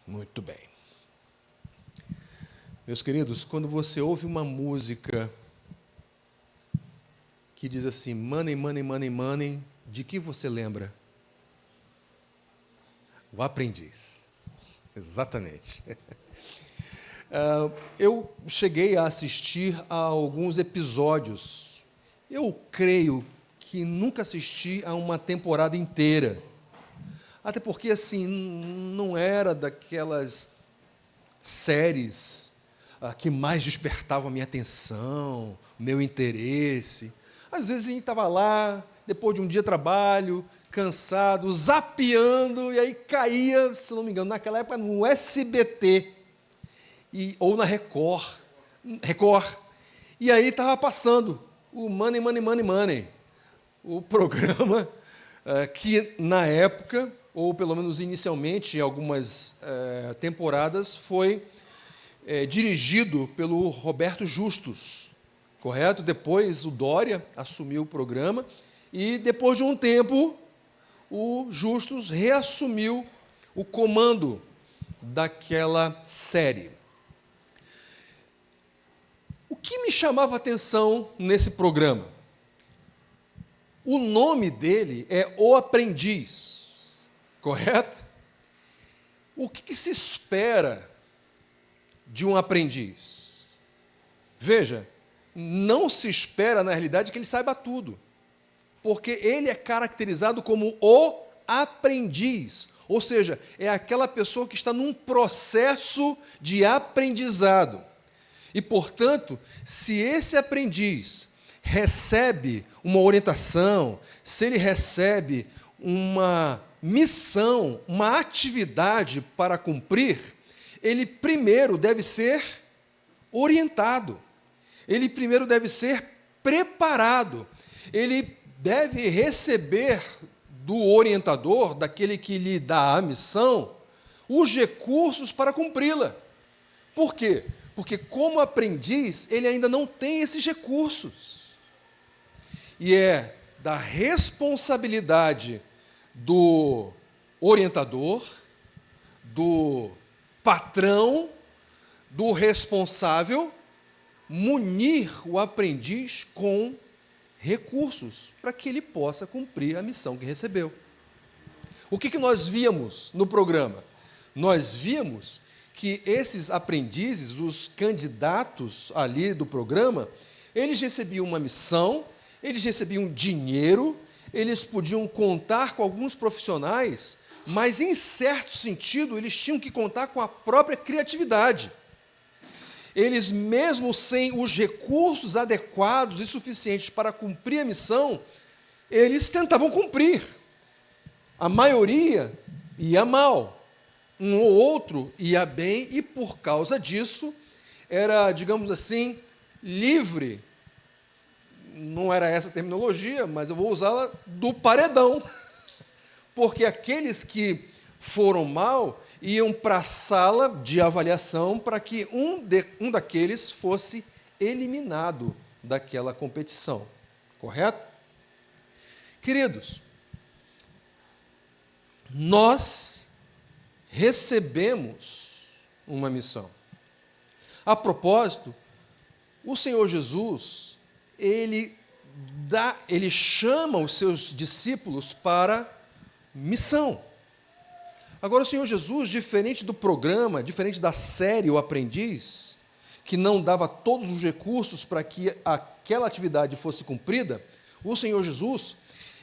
Muito bem. Meus queridos, quando você ouve uma música que diz assim, money, money, money, money, de que você lembra? O Aprendiz. Exatamente. Eu cheguei a assistir a alguns episódios. Eu creio que nunca assisti a uma temporada inteira. Até porque, assim, não era daquelas séries que mais despertavam a minha atenção, o meu interesse. Às vezes a gente estava lá, depois de um dia de trabalho, cansado, zapeando, e aí caía, se não me engano, naquela época no SBT, ou na Record. E aí estava passando o Money, Money, Money, Money, o programa que, na época, ou pelo menos inicialmente, em algumas temporadas, foi dirigido pelo Roberto Justus, correto? Depois o Dória assumiu o programa e, depois de um tempo, o Justus reassumiu o comando daquela série. O que me chamava a atenção nesse programa? O nome dele é O Aprendiz. Correto? O que se espera de um aprendiz? Veja, não se espera, na realidade, que ele saiba tudo, porque ele é caracterizado como o aprendiz, ou seja, é aquela pessoa que está num processo de aprendizado. E, portanto, se esse aprendiz recebe uma orientação, se ele recebe uma missão, uma atividade para cumprir, ele primeiro deve ser orientado, ele primeiro deve ser preparado, ele deve receber do orientador, daquele que lhe dá a missão, os recursos para cumpri-la. Por quê? Porque, como aprendiz, ele ainda não tem esses recursos. E é da responsabilidade do orientador, do patrão, do responsável, munir o aprendiz com recursos para que ele possa cumprir a missão que recebeu. O que nós víamos no programa? Nós víamos que esses aprendizes, os candidatos ali do programa, eles recebiam uma missão, eles recebiam dinheiro, eles podiam contar com alguns profissionais, mas, em certo sentido, eles tinham que contar com a própria criatividade. Eles, mesmo sem os recursos adequados e suficientes para cumprir a missão, eles tentavam cumprir. A maioria ia mal, um ou outro ia bem, e, por causa disso, era, digamos assim, livre. Não era essa a terminologia, mas eu vou usá-la, do paredão. Porque aqueles que foram mal iam para a sala de avaliação para que um daqueles fosse eliminado daquela competição. Correto? Queridos, nós recebemos uma missão. A propósito, o Senhor Jesus, ele chama os seus discípulos para missão. Agora, o Senhor Jesus, diferente do programa, diferente da série O Aprendiz, que não dava todos os recursos para que aquela atividade fosse cumprida, o Senhor Jesus,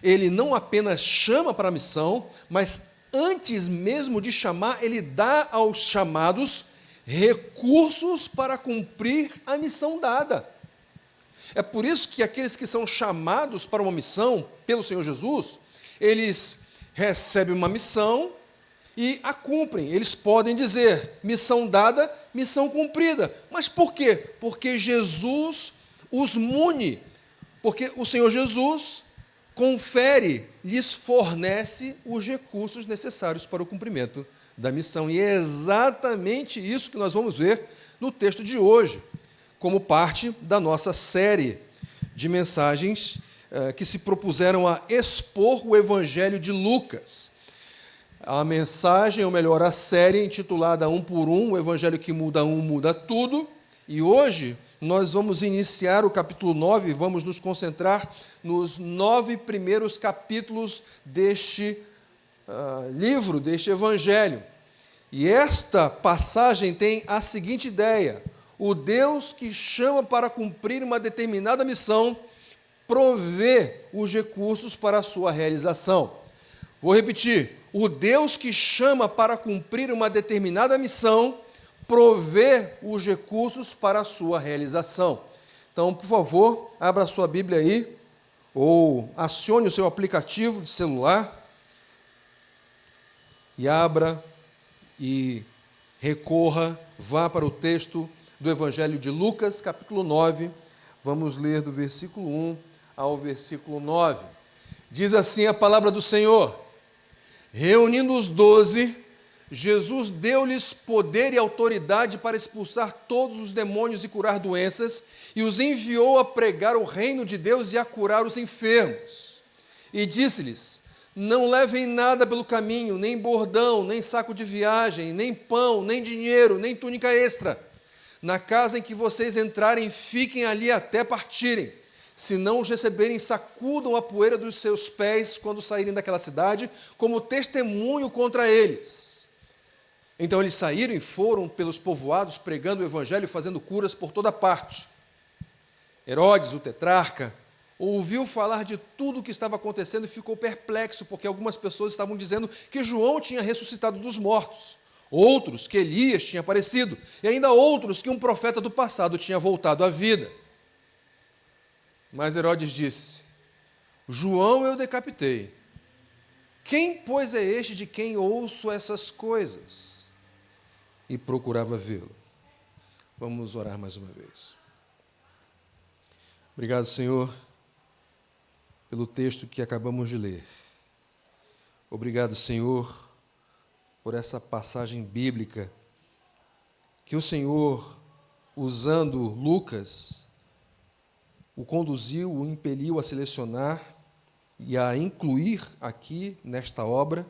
ele não apenas chama para a missão, mas antes mesmo de chamar, ele dá aos chamados recursos para cumprir a missão dada. É por isso que aqueles que são chamados para uma missão pelo Senhor Jesus, eles recebem uma missão e a cumprem. Eles podem dizer, missão dada, missão cumprida. Mas por quê? Porque Jesus os mune, porque o Senhor Jesus confere, lhes fornece os recursos necessários para o cumprimento da missão. E é exatamente isso que nós vamos ver no texto de hoje, como parte da nossa série de mensagens que se propuseram a expor o Evangelho de Lucas. A mensagem, ou melhor, a série intitulada Um por Um, o Evangelho que muda um, muda tudo. E hoje nós vamos iniciar o capítulo 9 e vamos nos concentrar nos 9 primeiros capítulos deste livro, deste Evangelho. E esta passagem tem a seguinte ideia: o Deus que chama para cumprir uma determinada missão provê os recursos para a sua realização. Vou repetir: o Deus que chama para cumprir uma determinada missão provê os recursos para a sua realização. Então, por favor, abra a sua Bíblia aí, ou acione o seu aplicativo de celular, e abra e recorra, vá para o texto do Evangelho de Lucas, capítulo 9, vamos ler do versículo 1 ao versículo 9. Diz assim a palavra do Senhor: reunindo os 12, Jesus deu-lhes poder e autoridade para expulsar todos os demônios e curar doenças, e os enviou a pregar o reino de Deus e a curar os enfermos. E disse-lhes: não levem nada pelo caminho, nem bordão, nem saco de viagem, nem pão, nem dinheiro, nem túnica extra. Na casa em que vocês entrarem, fiquem ali até partirem. Se não os receberem, sacudam a poeira dos seus pés quando saírem daquela cidade, como testemunho contra eles. Então eles saíram e foram pelos povoados, pregando o evangelho e fazendo curas por toda parte. Herodes, o tetrarca, ouviu falar de tudo o que estava acontecendo e ficou perplexo, porque algumas pessoas estavam dizendo que João tinha ressuscitado dos mortos, outros que Elias tinha aparecido, e ainda outros que um profeta do passado tinha voltado à vida. Mas Herodes disse: João eu decapitei. Quem, pois, é este de quem ouço essas coisas? E procurava vê-lo. Vamos orar mais uma vez. Obrigado, Senhor, pelo texto que acabamos de ler. Obrigado, Senhor, por essa passagem bíblica que o Senhor, usando Lucas, o conduziu, o impeliu a selecionar e a incluir aqui nesta obra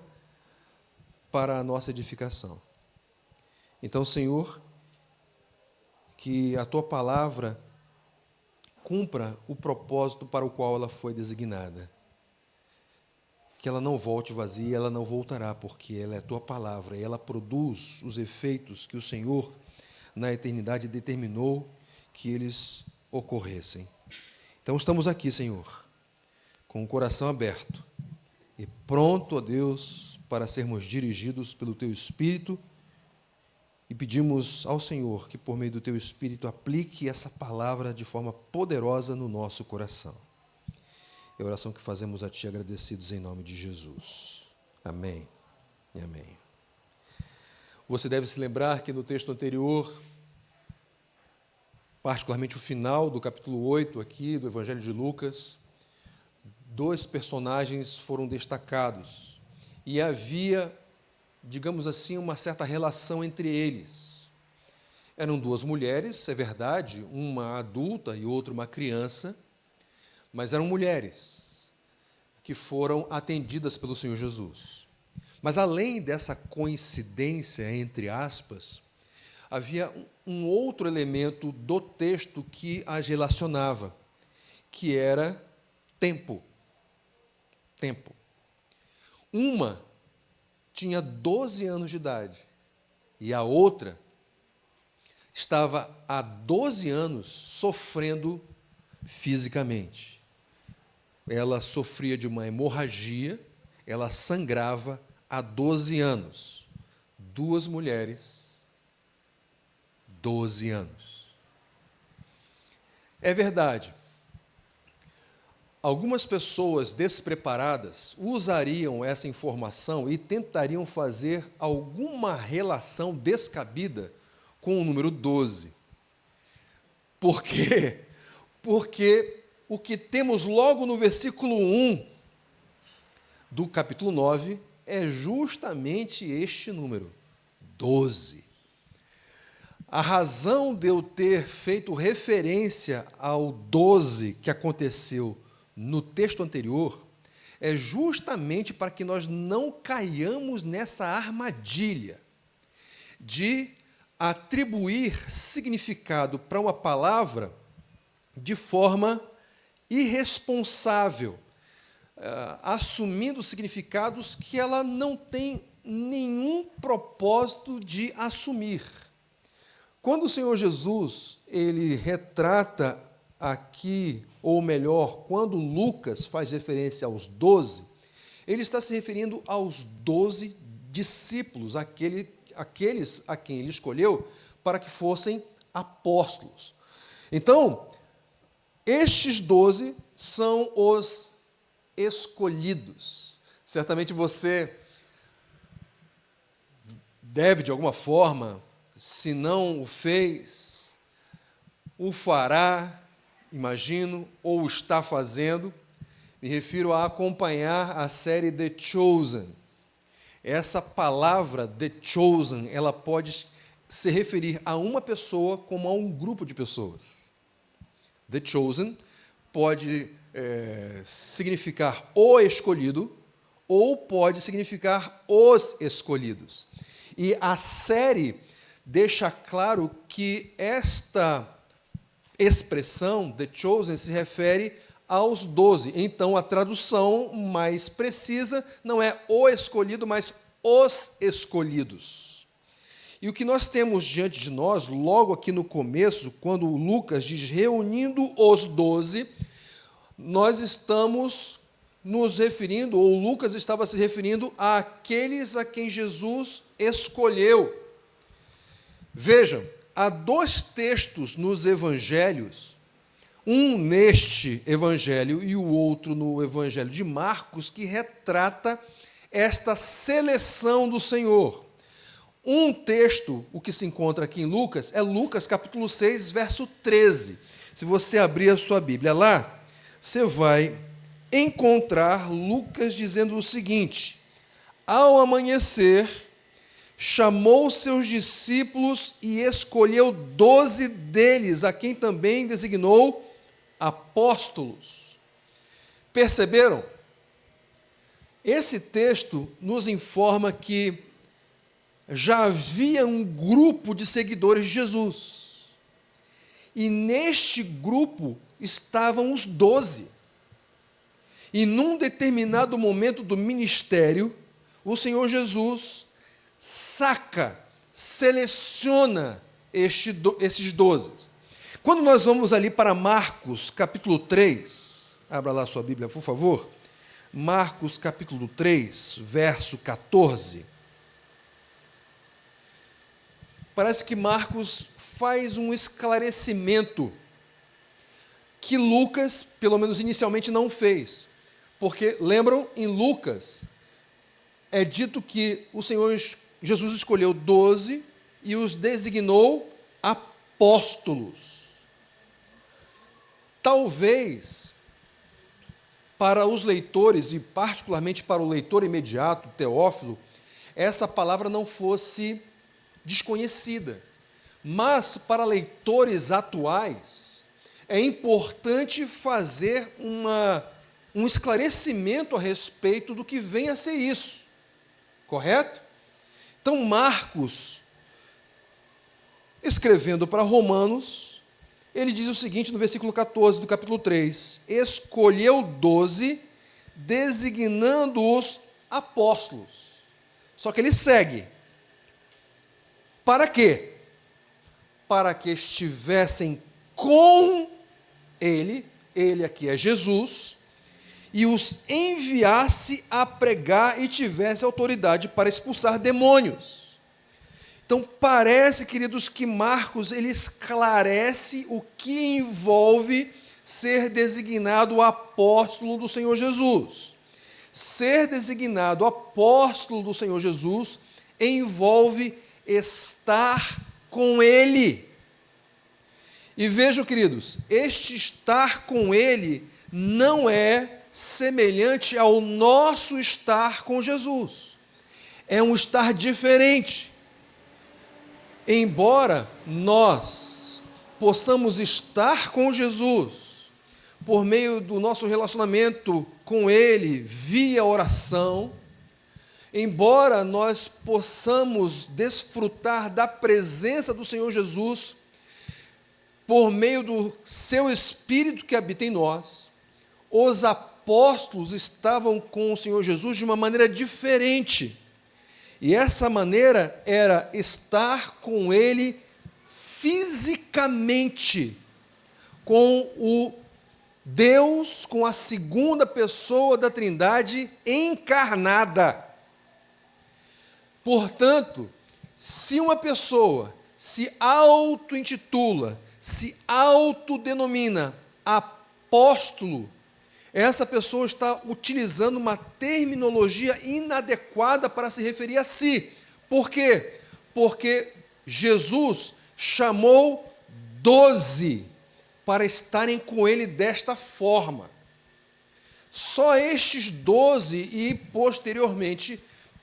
para a nossa edificação. Então, Senhor, que a Tua palavra cumpra o propósito para o qual ela foi designada. Que ela não volte vazia, ela não voltará, porque ela é a Tua palavra e ela produz os efeitos que o Senhor, na eternidade, determinou que eles ocorressem. Então estamos aqui, Senhor, com o coração aberto e pronto, ó Deus, para sermos dirigidos pelo Teu Espírito, e pedimos ao Senhor que, por meio do Teu Espírito, aplique essa palavra de forma poderosa no nosso coração. É a oração que fazemos a Ti, agradecidos em nome de Jesus. Amém e amém. Você deve se lembrar que no texto anterior, particularmente o final do capítulo 8 aqui do Evangelho de Lucas, 2 personagens foram destacados e havia, digamos assim, uma certa relação entre eles. Eram 2 mulheres, é verdade, uma adulta e outra uma criança, mas eram mulheres que foram atendidas pelo Senhor Jesus. Mas além dessa coincidência, entre aspas, havia um outro elemento do texto que as relacionava, que era tempo. Tempo. Uma tinha 12 anos de idade e a outra estava há 12 anos sofrendo fisicamente. Ela sofria de uma hemorragia, ela sangrava há 12 anos. 2 mulheres, 12 anos. É verdade. Algumas pessoas despreparadas usariam essa informação e tentariam fazer alguma relação descabida com o número 12. Por quê? Porque o que temos logo no versículo 1 do capítulo 9 é justamente este número, 12. A razão de eu ter feito referência ao 12 que aconteceu no texto anterior é justamente para que nós não caiamos nessa armadilha de atribuir significado para uma palavra de forma irresponsável, assumindo significados que ela não tem nenhum propósito de assumir. Quando o Senhor Jesus, ele retrata aqui, ou melhor, quando Lucas faz referência aos 12, ele está se referindo aos 12 discípulos, aqueles a quem ele escolheu para que fossem apóstolos. Então, estes 12 são os escolhidos. Certamente você deve, de alguma forma, se não o fez, o fará, imagino, ou está fazendo. Me refiro a acompanhar a série The Chosen. Essa palavra, The Chosen, ela pode se referir a uma pessoa como a um grupo de pessoas. The Chosen pode significar o escolhido, ou pode significar os escolhidos. E a série deixa claro que esta expressão, The Chosen, se refere aos 12. Então, a tradução mais precisa não é o escolhido, mas os escolhidos. E o que nós temos diante de nós, logo aqui no começo, quando Lucas diz reunindo os 12, nós estamos nos referindo, ou Lucas estava se referindo àqueles a quem Jesus escolheu. Vejam, há 2 textos nos evangelhos, um neste evangelho e o outro no evangelho de Marcos, que retrata esta seleção do Senhor. Um texto, o que se encontra aqui em Lucas, é Lucas capítulo 6, verso 13. Se você abrir a sua Bíblia lá, você vai encontrar Lucas dizendo o seguinte: ao amanhecer, chamou seus discípulos e escolheu 12 deles, a quem também designou apóstolos. Perceberam? Esse texto nos informa que já havia um grupo de seguidores de Jesus. E neste grupo estavam os 12. E num determinado momento do ministério, o Senhor Jesus seleciona esses 12. Quando nós vamos ali para Marcos, capítulo 3, abra lá sua Bíblia, por favor. Marcos, capítulo 3, verso 14. Parece que Marcos faz um esclarecimento que Lucas, pelo menos inicialmente, não fez. Porque, lembram, em Lucas, é dito que o Senhor Jesus escolheu 12 e os designou apóstolos. Talvez, para os leitores, e particularmente para o leitor imediato, Teófilo, essa palavra não fosse desconhecida. Mas, para leitores atuais, é importante fazer um esclarecimento a respeito do que vem a ser isso. Correto? Então, Marcos, escrevendo para Romanos, ele diz o seguinte no versículo 14 do capítulo 3: escolheu 12, designando-os apóstolos. Só que ele segue. Para quê? Para que estivessem com ele aqui é Jesus, e os enviasse a pregar e tivesse autoridade para expulsar demônios. Então, parece, queridos, que Marcos ele esclarece o que envolve ser designado apóstolo do Senhor Jesus. Ser designado apóstolo do Senhor Jesus envolve estar com Ele. E vejam, queridos, este estar com Ele não é semelhante ao nosso estar com Jesus. É um estar diferente. Embora nós possamos estar com Jesus, por meio do nosso relacionamento com Ele, via oração, embora nós possamos desfrutar da presença do Senhor Jesus por meio do seu Espírito que habita em nós, os apóstolos estavam com o Senhor Jesus de uma maneira diferente. E essa maneira era estar com Ele fisicamente, com o Deus, com a segunda pessoa da Trindade encarnada. Portanto, se uma pessoa se auto-intitula, se autodenomina apóstolo, essa pessoa está utilizando uma terminologia inadequada para se referir a si. Por quê? Porque Jesus chamou 12 para estarem com ele desta forma. Só estes 12 e, posteriormente,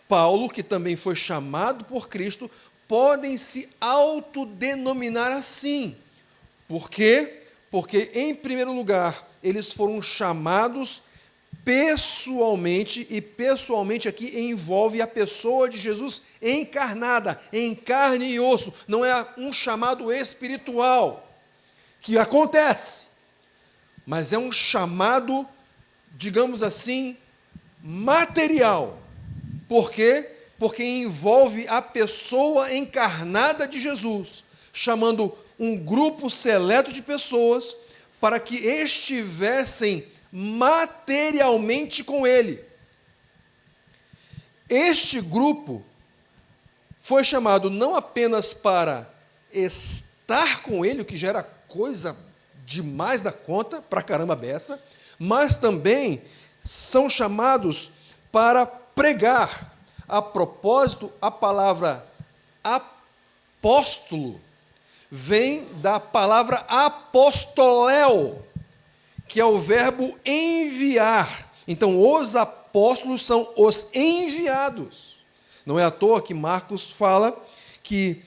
Paulo, que também foi chamado por Cristo, podem se autodenominar assim. Por quê? Porque, em primeiro lugar, eles foram chamados pessoalmente, e pessoalmente aqui envolve a pessoa de Jesus encarnada, em carne e osso. Não é um chamado espiritual, que acontece, mas é um chamado, digamos assim, material. Por quê? Porque envolve a pessoa encarnada de Jesus, chamando um grupo seleto de pessoas para que estivessem materialmente com ele. Este grupo foi chamado não apenas para estar com ele, o que já era coisa demais da conta, para caramba beça, mas também são chamados para pregar. A propósito, a palavra apóstolo vem da palavra apostoléu, que é o verbo enviar. Então, os apóstolos são os enviados. Não é à toa que Marcos fala que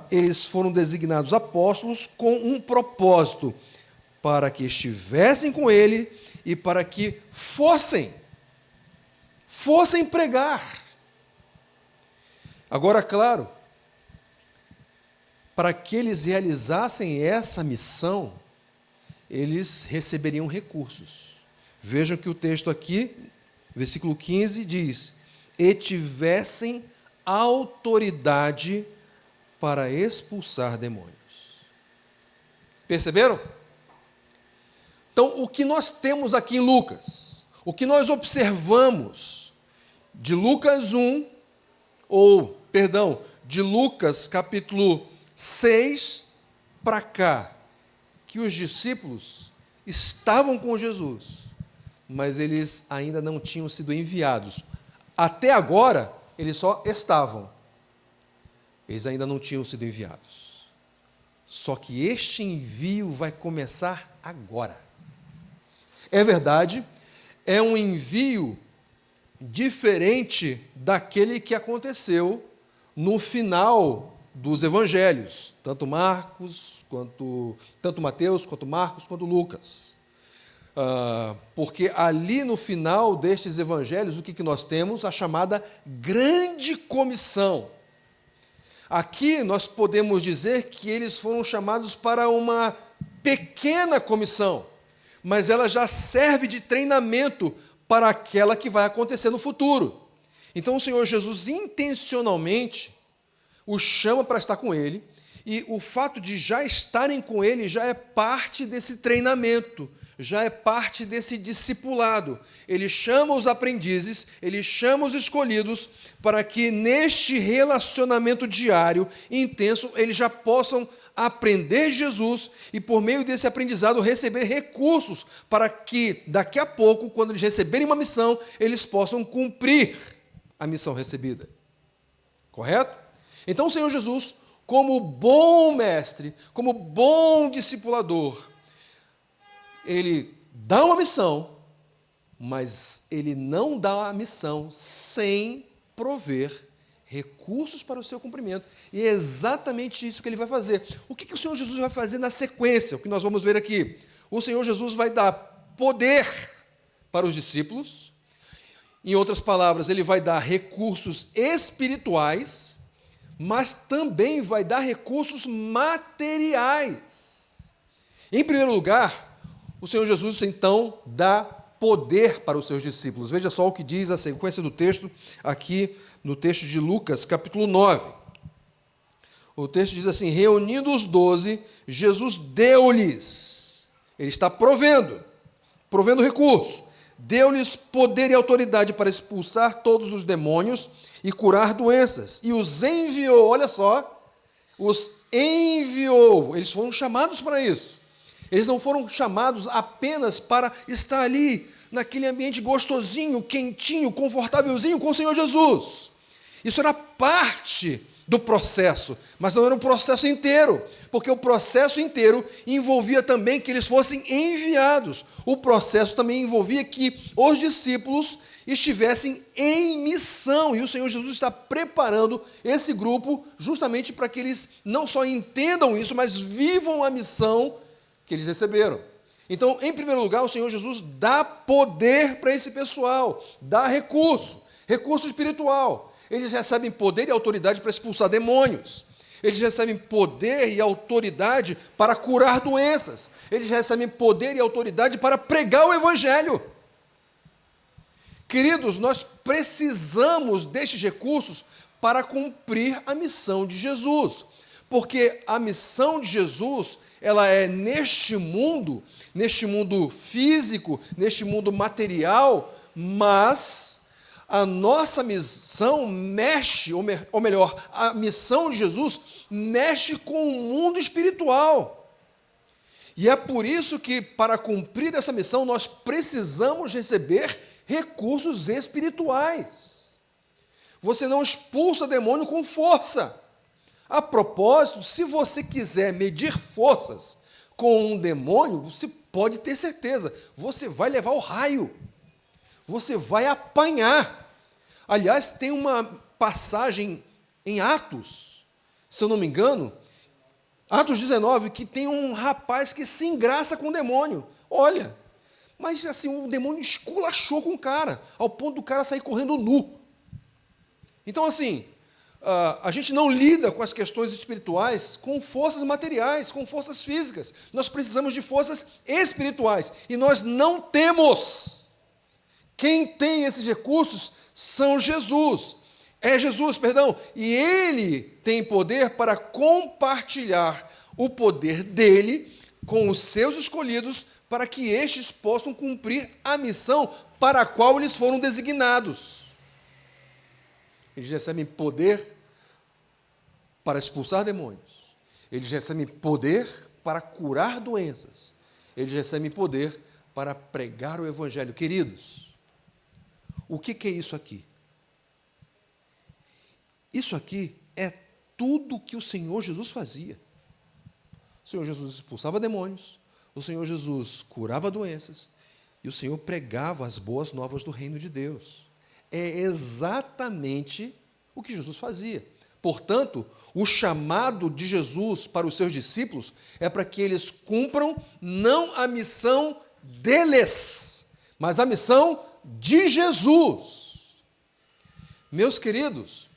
eles foram designados apóstolos com um propósito, para que estivessem com ele e para que fossem pregar. Agora, claro, para que eles realizassem essa missão, eles receberiam recursos. Vejam que o texto aqui, versículo 15, diz: e tivessem autoridade para expulsar demônios. Perceberam? Então, o que nós temos aqui em Lucas, o que nós observamos de Lucas 1, de Lucas capítulo 6 para cá, que os discípulos estavam com Jesus, mas eles ainda não tinham sido enviados. Até agora, eles só estavam. Eles ainda não tinham sido enviados. Só que este envio vai começar agora. É verdade, é um envio diferente daquele que aconteceu no final dos evangelhos, tanto Mateus, quanto Marcos, quanto Lucas. Porque ali no final destes evangelhos, o que nós temos? A chamada grande comissão. Aqui nós podemos dizer que eles foram chamados para uma pequena comissão, mas ela já serve de treinamento para aquela que vai acontecer no futuro. Então o Senhor Jesus intencionalmente os chama para estar com ele, e o fato de já estarem com ele já é parte desse treinamento, já é parte desse discipulado. Ele chama os aprendizes, ele chama os escolhidos, para que neste relacionamento diário, intenso, eles já possam aprender Jesus e, por meio desse aprendizado, receber recursos para que, daqui a pouco, quando eles receberem uma missão, eles possam cumprir a missão recebida. Correto? Então, o Senhor Jesus, como bom mestre, como bom discipulador, ele dá uma missão, mas ele não dá a missão sem prover recursos para o seu cumprimento. E é exatamente isso que ele vai fazer. O que o Senhor Jesus vai fazer na sequência? O que nós vamos ver aqui. o Senhor Jesus vai dar poder para os discípulos. Em outras palavras, ele vai dar recursos espirituais, mas também vai dar recursos materiais. Em primeiro lugar, o Senhor Jesus, então, dá poder para os seus discípulos. Veja só o que diz a sequência do texto, aqui no texto de Lucas, capítulo 9. O texto diz assim: reunindo os 12, Jesus deu-lhes, ele está provendo recurso, deu-lhes poder e autoridade para expulsar todos os demônios e curar doenças, e os enviou, olha só, os enviou, eles foram chamados para isso. Eles não foram chamados apenas para estar ali, naquele ambiente gostosinho, quentinho, confortávelzinho com o Senhor Jesus. Isso era parte do processo, mas não era um processo inteiro, porque o processo inteiro envolvia também que eles fossem enviados. O processo também envolvia que os discípulos estivessem em missão, e o Senhor Jesus está preparando esse grupo justamente para que eles não só entendam isso, mas vivam a missão que eles receberam. Então, em primeiro lugar, o Senhor Jesus dá poder para esse pessoal, dá recurso espiritual. Eles recebem poder e autoridade para expulsar demônios. Eles recebem poder e autoridade para curar doenças. Eles recebem poder e autoridade para pregar o Evangelho. Queridos, nós precisamos destes recursos para cumprir a missão de Jesus. Porque a missão de Jesus, ela é neste mundo físico, neste mundo material, mas a nossa missão mexe, ou melhor, a missão de Jesus mexe com o mundo espiritual. E é por isso que, para cumprir essa missão, nós precisamos receber recursos espirituais. Você não expulsa demônio com força. A propósito, se você quiser medir forças com um demônio, você pode ter certeza, você vai levar o raio, você vai apanhar. Aliás, tem uma passagem em Atos, se eu não me engano, Atos 19, que tem um rapaz que se engraça com o demônio. Olha, mas assim, o demônio esculachou com o cara, ao ponto do cara sair correndo nu. Então, assim, a gente não lida com as questões espirituais com forças materiais, com forças físicas. Nós precisamos de forças espirituais. E nós não temos. Quem tem esses recursos são Jesus. E Ele tem poder para compartilhar o poder dEle com os seus escolhidos, para que estes possam cumprir a missão para a qual eles foram designados. Eles recebem poder para expulsar demônios. Eles recebem poder para curar doenças. Eles recebem poder para pregar o Evangelho. Queridos, o que é isso aqui? Isso aqui é tudo que o Senhor Jesus fazia. O Senhor Jesus expulsava demônios, o Senhor Jesus curava doenças, e o Senhor pregava as boas novas do reino de Deus. É exatamente o que Jesus fazia. Portanto, o chamado de Jesus para os seus discípulos é para que eles cumpram não a missão deles, mas a missão de Jesus. Meus queridos,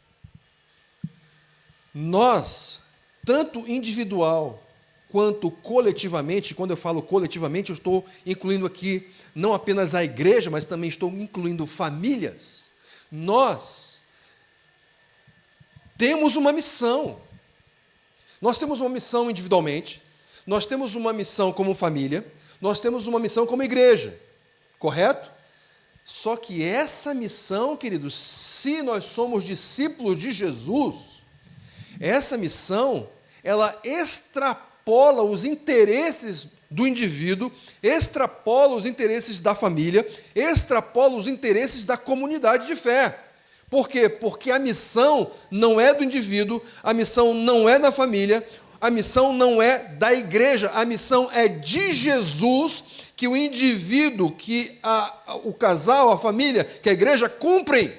nós, tanto individual quanto coletivamente, quando eu falo coletivamente, eu estou incluindo aqui não apenas a igreja, mas também estou incluindo famílias. Nós temos uma missão. Nós temos uma missão individualmente, nós temos uma missão como família, nós temos uma missão como igreja, correto? Só que essa missão, queridos, se nós somos discípulos de Jesus, essa missão, ela extrapola os interesses do indivíduo, extrapola os interesses da família, extrapola os interesses da comunidade de fé. Por quê? Porque a missão não é do indivíduo, a missão não é da família, a missão não é da igreja, a missão é de Jesus, que o indivíduo, que o casal, a família, que a igreja cumprem,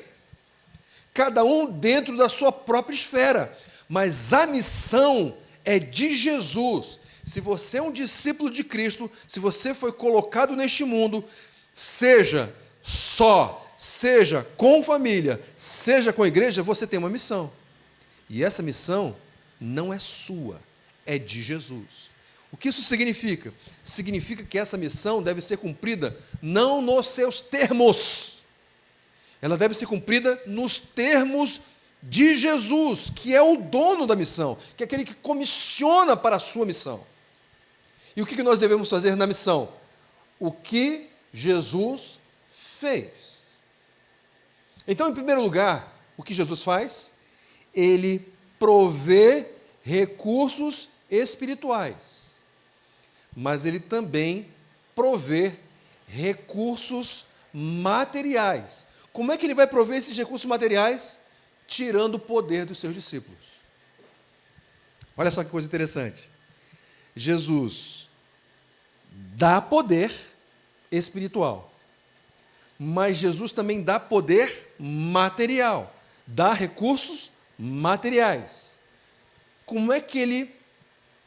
cada um dentro da sua própria esfera. Mas a missão é de Jesus. Se você é um discípulo de Cristo, se você foi colocado neste mundo, seja só, seja com família, seja com a igreja, você tem uma missão. E essa missão não é sua, é de Jesus. O que isso significa? Significa que essa missão deve ser cumprida não nos seus termos. Ela deve ser cumprida nos termos de Jesus, que é o dono da missão, que é aquele que comissiona para a sua missão. E o que nós devemos fazer na missão? O que Jesus fez. Então, em primeiro lugar, o que Jesus faz? Ele provê recursos espirituais, mas ele também provê recursos materiais. Como é que ele vai prover esses recursos materiais? Tirando o poder dos seus discípulos. Olha só que coisa interessante. Jesus dá poder espiritual, mas Jesus também dá poder material, dá recursos materiais. Como é que ele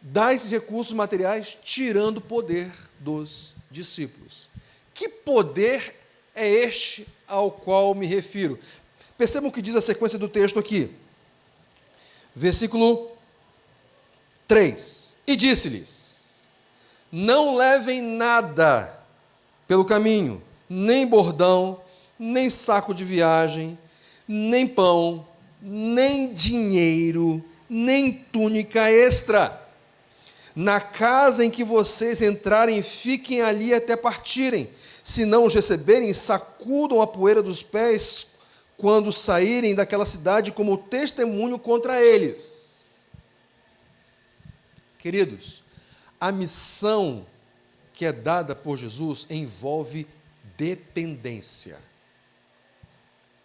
dá esses recursos materiais tirando o poder dos discípulos? Que poder é este ao qual me refiro? Percebam o que diz a sequência do texto aqui. Versículo 3. E disse-lhes: não levem nada pelo caminho, nem bordão, nem saco de viagem, nem pão, nem dinheiro, nem túnica extra. Na casa em que vocês entrarem, fiquem ali até partirem. Se não os receberem, sacudam a poeira dos pés quando saírem daquela cidade como testemunho contra eles. Queridos, a missão que é dada por Jesus envolve dependência.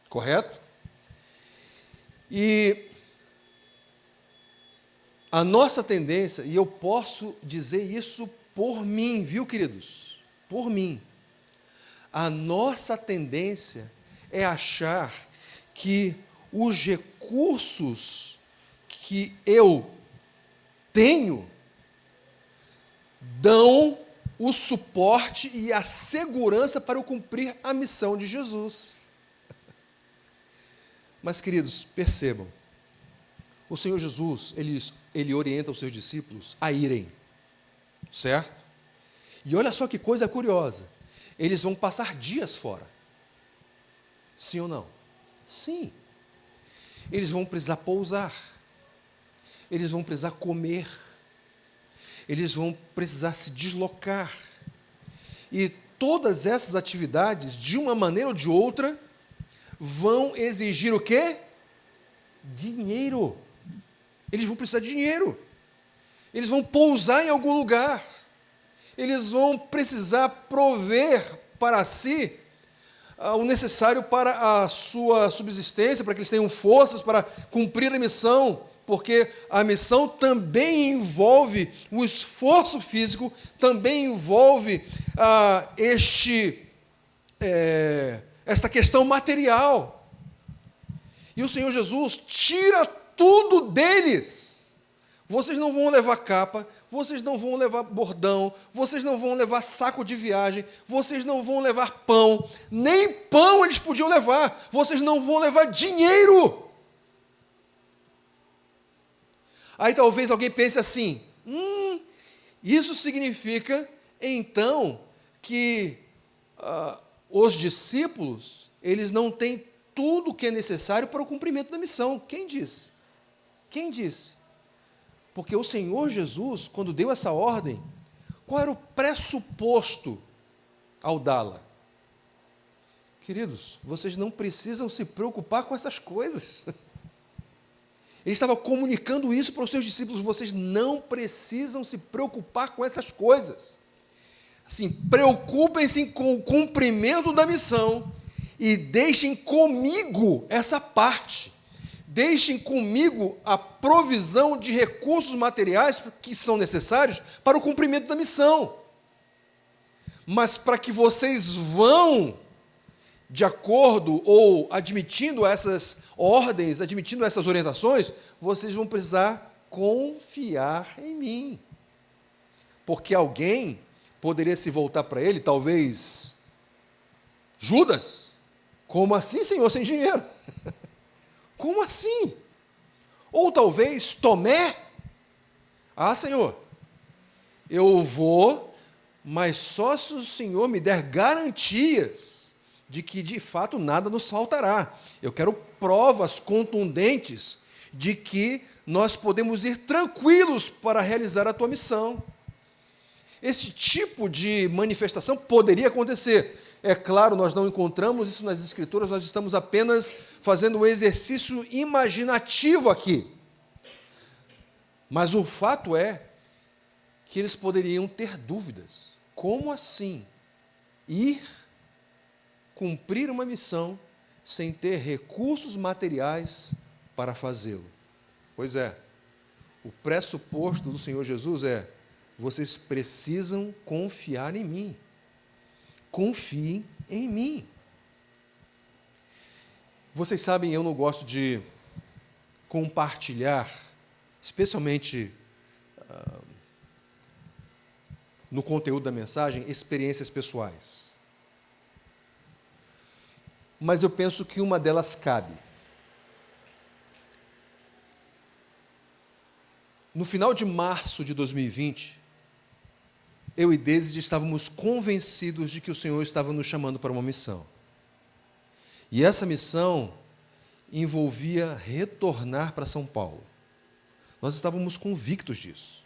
Correto? E a nossa tendência, e eu posso dizer isso por mim, viu, queridos? Por mim. A nossa tendência é achar que os recursos que eu tenho dão o suporte e a segurança para eu cumprir a missão de Jesus. Mas, queridos, percebam, o Senhor Jesus, ele orienta os seus discípulos a irem, certo? E olha só que coisa curiosa, eles vão passar dias fora. Sim ou não? Sim. Eles vão precisar pousar, eles vão precisar comer, eles vão precisar se deslocar. E todas essas atividades, de uma maneira ou de outra, vão exigir o quê? Dinheiro. Eles vão precisar de dinheiro. Eles vão pousar em algum lugar. Eles vão precisar prover para si o necessário para a sua subsistência, para que eles tenham forças para cumprir a missão, porque a missão também envolve o esforço físico, também envolve esta questão material. E o Senhor Jesus tira tudo deles. Vocês não vão levar capa, vocês não vão levar bordão, vocês não vão levar saco de viagem, vocês não vão levar pão, nem pão eles podiam levar, vocês não vão levar dinheiro. Aí talvez alguém pense assim, isso significa, então, que os discípulos, eles não têm tudo o que é necessário para o cumprimento da missão. Quem disse? Quem disse? Porque o Senhor Jesus, quando deu essa ordem, qual era o pressuposto ao dá-la? Queridos, vocês não precisam se preocupar com essas coisas. Ele estava comunicando isso para os seus discípulos, vocês não precisam se preocupar com essas coisas. Assim, preocupem-se com o cumprimento da missão e deixem comigo essa parte. Deixem comigo a provisão de recursos materiais que são necessários para o cumprimento da missão. Mas para que vocês vão de acordo ou admitindo essas ordens, admitindo essas orientações, vocês vão precisar confiar em mim. porque alguém poderia se voltar para ele, talvez Judas. Como assim, Senhor, sem dinheiro? Como assim? Ou talvez Tomé. Ah, Senhor, eu vou, mas só se o Senhor me der garantias de que de fato nada nos faltará. Eu quero provas contundentes de que nós podemos ir tranquilos para realizar a tua missão. Esse tipo de manifestação poderia acontecer. É claro, nós não encontramos isso nas Escrituras, nós estamos apenas fazendo um exercício imaginativo aqui. Mas o fato é que eles poderiam ter dúvidas. Como assim ir cumprir uma missão sem ter recursos materiais para fazê-lo? Pois é, o pressuposto do Senhor Jesus é: vocês precisam confiar em mim. Confiem em mim. Vocês sabem, eu não gosto de compartilhar, especialmente no conteúdo da mensagem, experiências pessoais. Mas eu penso que uma delas cabe. No final de março de 2020, eu e Deise estávamos convencidos de que o Senhor estava nos chamando para uma missão. E essa missão envolvia retornar para São Paulo. Nós estávamos convictos disso.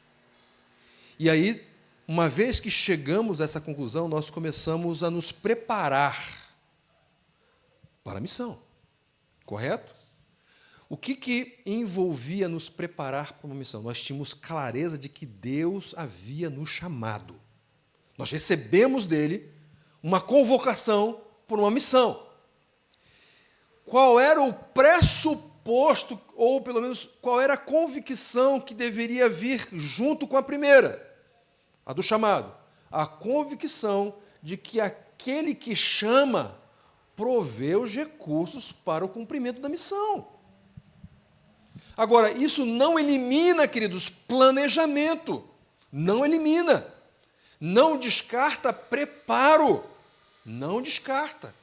E aí, uma vez que chegamos a essa conclusão, nós começamos a nos preparar para a missão. Correto? O que envolvia nos preparar para uma missão? Nós tínhamos clareza de que Deus havia nos chamado. Nós recebemos dele uma convocação por uma missão. Qual era o pressuposto, ou pelo menos qual era a convicção que deveria vir junto com a primeira? A do chamado. A convicção de que aquele que chama provê os recursos para o cumprimento da missão. Agora, isso não elimina, queridos, planejamento. Não elimina. Não descarta preparo. Não descarta.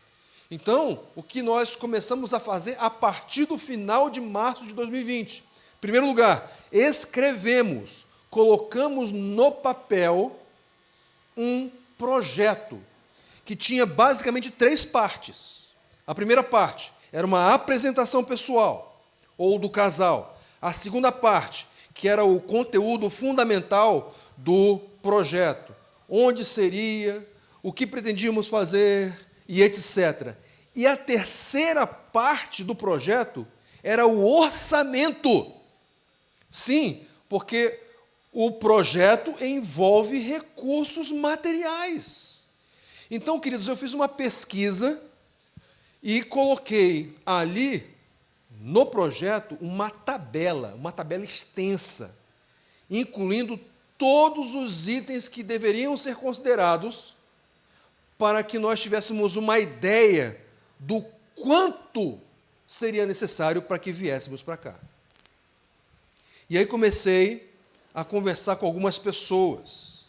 Então, o que nós começamos a fazer a partir do final de março de 2020? Em primeiro lugar, escrevemos, colocamos no papel um projeto que tinha basicamente 3 partes. A primeira parte era uma apresentação pessoal, ou do casal. A segunda parte, que era o conteúdo fundamental do projeto. Onde seria, o que pretendíamos fazer e etc. E a terceira parte do projeto era o orçamento. Sim, porque o projeto envolve recursos materiais. Então, queridos, eu fiz uma pesquisa e coloquei ali no projeto uma tabela extensa, incluindo todos os itens que deveriam ser considerados para que nós tivéssemos uma ideia do quanto seria necessário para que viéssemos para cá. E aí comecei a conversar com algumas pessoas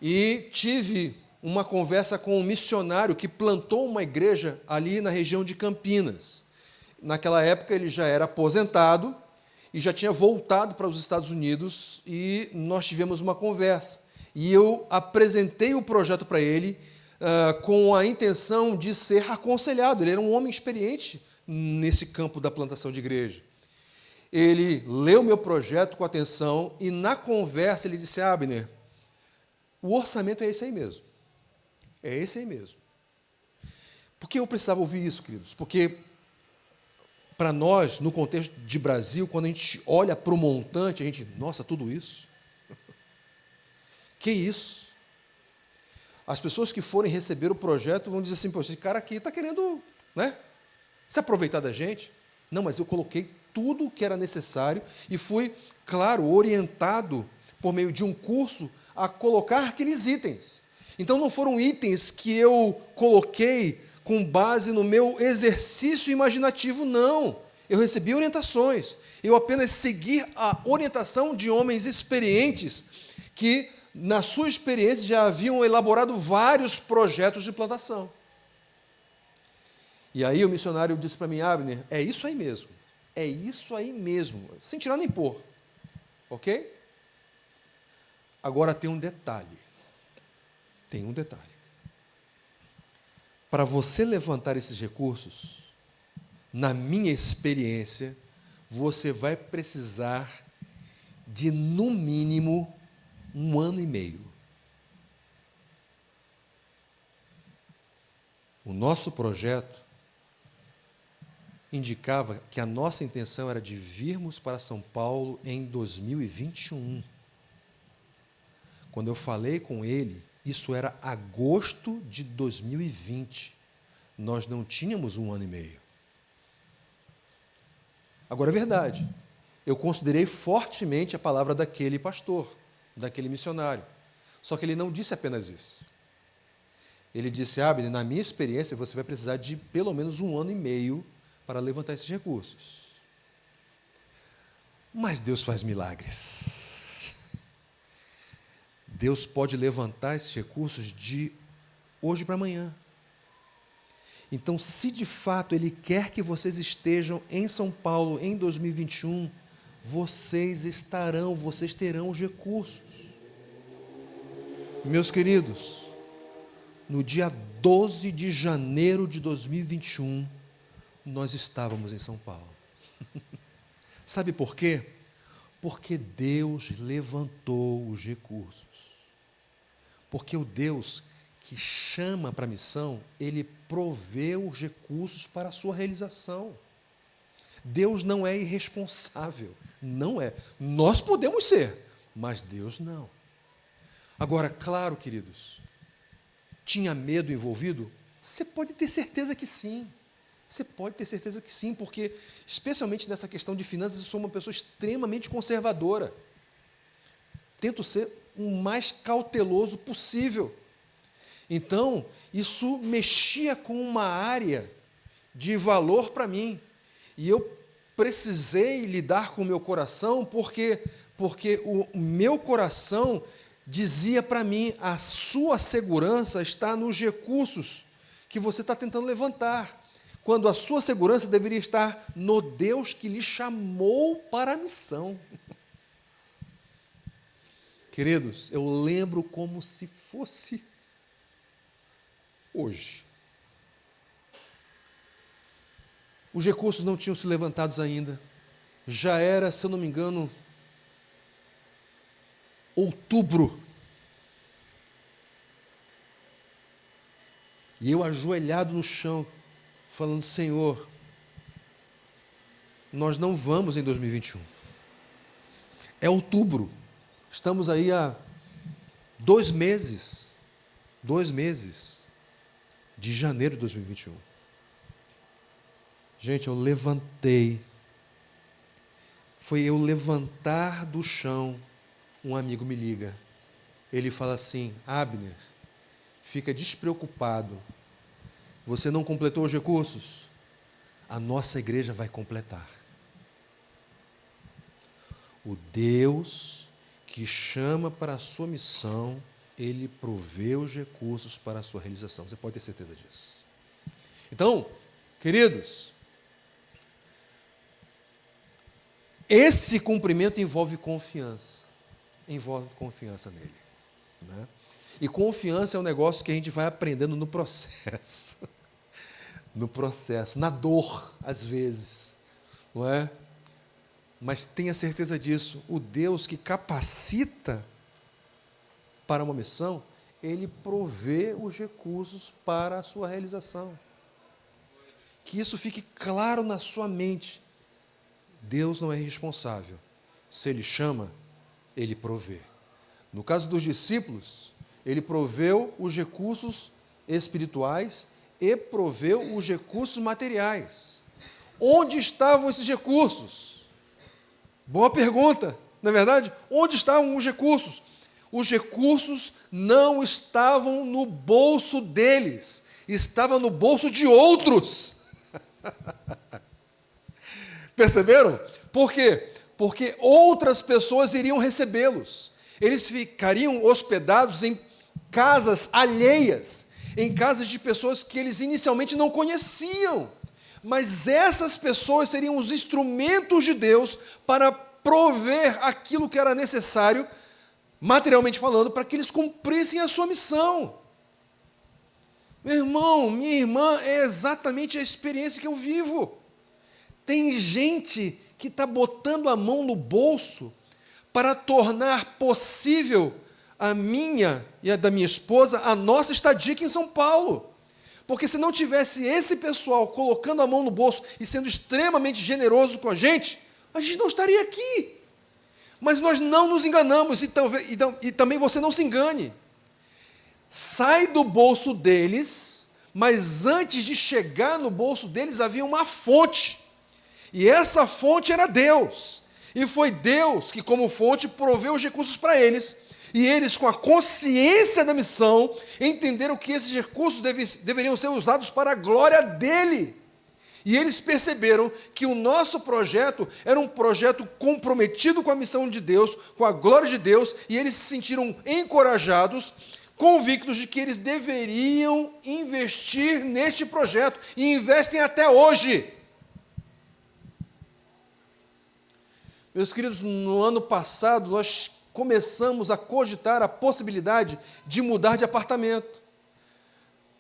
e tive uma conversa com um missionário que plantou uma igreja ali na região de Campinas. Naquela época ele já era aposentado e já tinha voltado para os Estados Unidos e nós tivemos uma conversa. E eu apresentei o projeto para ele com a intenção de ser aconselhado. Ele era um homem experiente nesse campo da plantação de igreja. Ele leu meu projeto com atenção e na conversa ele disse: Abner, o orçamento é esse aí mesmo. É esse aí mesmo. Por que eu precisava ouvir isso, queridos? Porque para nós, no contexto de Brasil, quando a gente olha para o montante, a gente, nossa, tudo isso? Que isso? As pessoas que forem receber o projeto vão dizer assim: pô, esse cara aqui está querendo, né, se aproveitar da gente. Não, mas eu coloquei tudo o que era necessário e fui, claro, orientado por meio de um curso a colocar aqueles itens. Então, não foram itens que eu coloquei com base no meu exercício imaginativo, não. Eu recebi orientações. Eu apenas segui a orientação de homens experientes que na sua experiência, já haviam elaborado vários projetos de plantação. E aí o missionário disse para mim: Abner, é isso aí mesmo. É isso aí mesmo. Sem tirar nem pôr. Ok? Agora tem um detalhe. Tem um detalhe. Para você levantar esses recursos, na minha experiência, você vai precisar de, no mínimo, 1 ano e meio. O nosso projeto indicava que a nossa intenção era de virmos para São Paulo em 2021. Quando eu falei com ele, isso era agosto de 2020. Nós não tínhamos 1 ano e meio. Agora, é verdade. Eu considerei fortemente a palavra daquele pastor, daquele missionário. Só que ele não disse apenas isso. Ele disse: Abner, na minha experiência, você vai precisar de pelo menos 1 ano e meio para levantar esses recursos. Mas Deus faz milagres. Deus pode levantar esses recursos de hoje para amanhã. Então, se de fato Ele quer que vocês estejam em São Paulo em 2021, vocês terão os recursos. Meus queridos, no dia 12 de janeiro de 2021, nós estávamos em São Paulo. Sabe por quê? Porque Deus levantou os recursos. Porque o Deus que chama para a missão, Ele provê os recursos para a sua realização. Deus não é irresponsável, não é. Nós podemos ser, mas Deus não. Agora, claro, queridos, tinha medo envolvido? Você pode ter certeza que sim. Você pode ter certeza que sim, porque, especialmente nessa questão de finanças, eu sou uma pessoa extremamente conservadora. Tento ser o mais cauteloso possível. Então, isso mexia com uma área de valor para mim. E eu precisei lidar com o meu coração, porque o meu coração dizia para mim: a sua segurança está nos recursos que você está tentando levantar, quando a sua segurança deveria estar no Deus que lhe chamou para a missão. Queridos, eu lembro como se fosse hoje. Os recursos não tinham se levantados ainda. Já era, se eu não me engano, outubro. E eu ajoelhado no chão, falando: Senhor, nós não vamos em 2021. É outubro. Estamos aí há 2 meses. 2 meses de janeiro de 2021. Gente, eu levantei. Foi eu levantar do chão, um amigo me liga. Ele fala assim: Abner, fica despreocupado. Você não completou os recursos? A nossa igreja vai completar. O Deus que chama para a sua missão, Ele provê os recursos para a sua realização. Você pode ter certeza disso. Então, queridos, esse cumprimento envolve confiança. Envolve confiança nele. Né? E confiança é um negócio que a gente vai aprendendo no processo. No processo, na dor, às vezes. Não é? Mas tenha certeza disso, o Deus que capacita para uma missão, Ele provê os recursos para a sua realização. Que isso fique claro na sua mente. Deus não é irresponsável. Se Ele chama, Ele provê. No caso dos discípulos, Ele proveu os recursos espirituais e proveu os recursos materiais. Onde estavam esses recursos? Boa pergunta, não é verdade? Onde estavam os recursos? Os recursos não estavam no bolso deles, estavam no bolso de outros. Perceberam? Por quê? Porque outras pessoas iriam recebê-los. Eles ficariam hospedados em casas alheias, em casas de pessoas que eles inicialmente não conheciam. Mas essas pessoas seriam os instrumentos de Deus para prover aquilo que era necessário, materialmente falando, para que eles cumprissem a sua missão. Meu irmão, minha irmã, é exatamente a experiência que eu vivo. Tem gente que está botando a mão no bolso para tornar possível a minha e a da minha esposa a nossa estadia aqui em São Paulo. Porque se não tivesse esse pessoal colocando a mão no bolso e sendo extremamente generoso com a gente não estaria aqui. Mas nós não nos enganamos, e também você não se engane. Sai do bolso deles, mas antes de chegar no bolso deles havia uma fonte. E essa fonte era Deus. E foi Deus que, como fonte, proveu os recursos para eles. E eles, com a consciência da missão, entenderam que esses recursos deveriam ser usados para a glória dele. E eles perceberam que o nosso projeto era um projeto comprometido com a missão de Deus, com a glória de Deus, e eles se sentiram encorajados, convictos de que eles deveriam investir neste projeto, e investem até hoje. Meus queridos, no ano passado, nós começamos a cogitar a possibilidade de mudar de apartamento.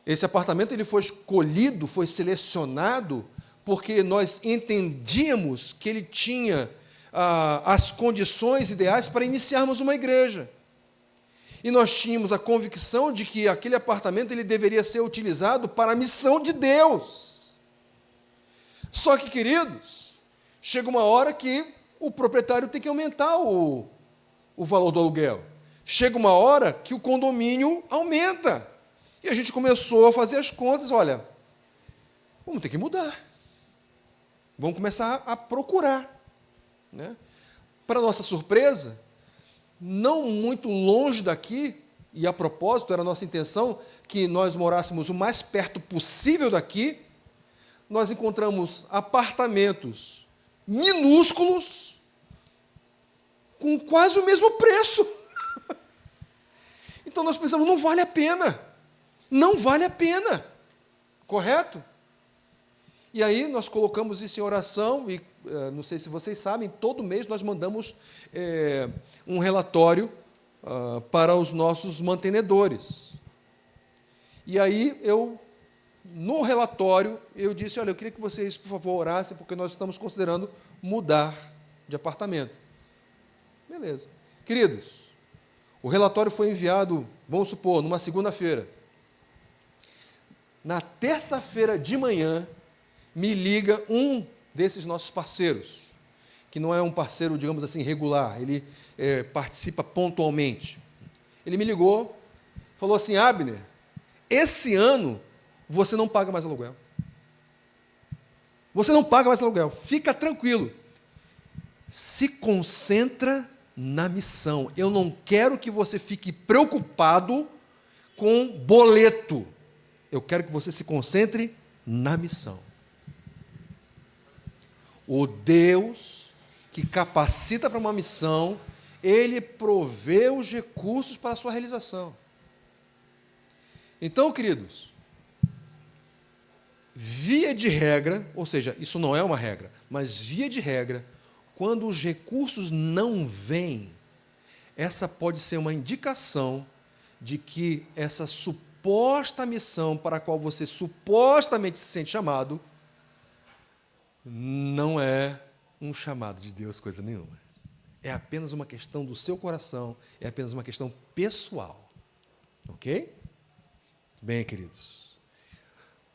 Esse apartamento ele foi escolhido, foi selecionado, porque nós entendíamos que ele tinha as condições ideais para iniciarmos uma igreja. E nós tínhamos a convicção de que aquele apartamento ele deveria ser utilizado para a missão de Deus. Só que, queridos, chega uma hora que o proprietário tem que aumentar o valor do aluguel. Chega uma hora que o condomínio aumenta. E a gente começou a fazer as contas, olha, vamos ter que mudar. Vamos começar a procurar. Né? Para nossa surpresa, não muito longe daqui, e a propósito, era a nossa intenção que nós morássemos o mais perto possível daqui, nós encontramos apartamentos minúsculos com quase o mesmo preço. Então nós pensamos, não vale a pena. Não vale a pena. Correto? E aí nós colocamos isso em oração, e não sei se vocês sabem, todo mês nós mandamos um relatório para os nossos mantenedores. E aí no relatório, eu disse, olha, eu queria que vocês, por favor, orassem, porque nós estamos considerando mudar de apartamento. Beleza. Queridos, o relatório foi enviado, vamos supor, numa segunda-feira. Na terça-feira de manhã, me liga um desses nossos parceiros, que não é um parceiro, digamos assim, regular, ele participa pontualmente. Ele me ligou, falou assim, Abner, esse ano você não paga mais aluguel. Você não paga mais aluguel, fica tranquilo. Se concentra na missão. Eu não quero que você fique preocupado com boleto. Eu quero que você se concentre na missão. O Deus que capacita para uma missão, Ele provê os recursos para a sua realização. Então, queridos, via de regra, ou seja, isso não é uma regra, mas via de regra, quando os recursos não vêm, essa pode ser uma indicação de que essa suposta missão para a qual você supostamente se sente chamado, não é um chamado de Deus, coisa nenhuma. É apenas uma questão do seu coração, é apenas uma questão pessoal. Ok? Bem, queridos.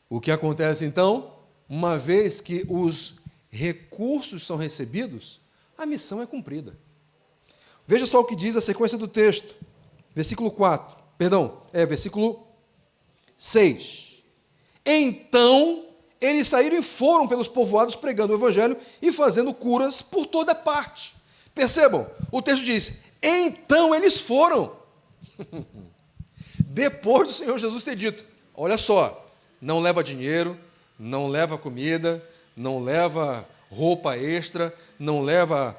O que acontece, então, uma vez que os recursos são recebidos, a missão é cumprida. Veja só o que diz a sequência do texto. Versículo 6. Então, eles saíram e foram pelos povoados pregando o evangelho e fazendo curas por toda parte. Percebam, o texto diz, então eles foram. Depois do Senhor Jesus ter dito, olha só, não leva dinheiro, não leva comida, não leva roupa extra, não leva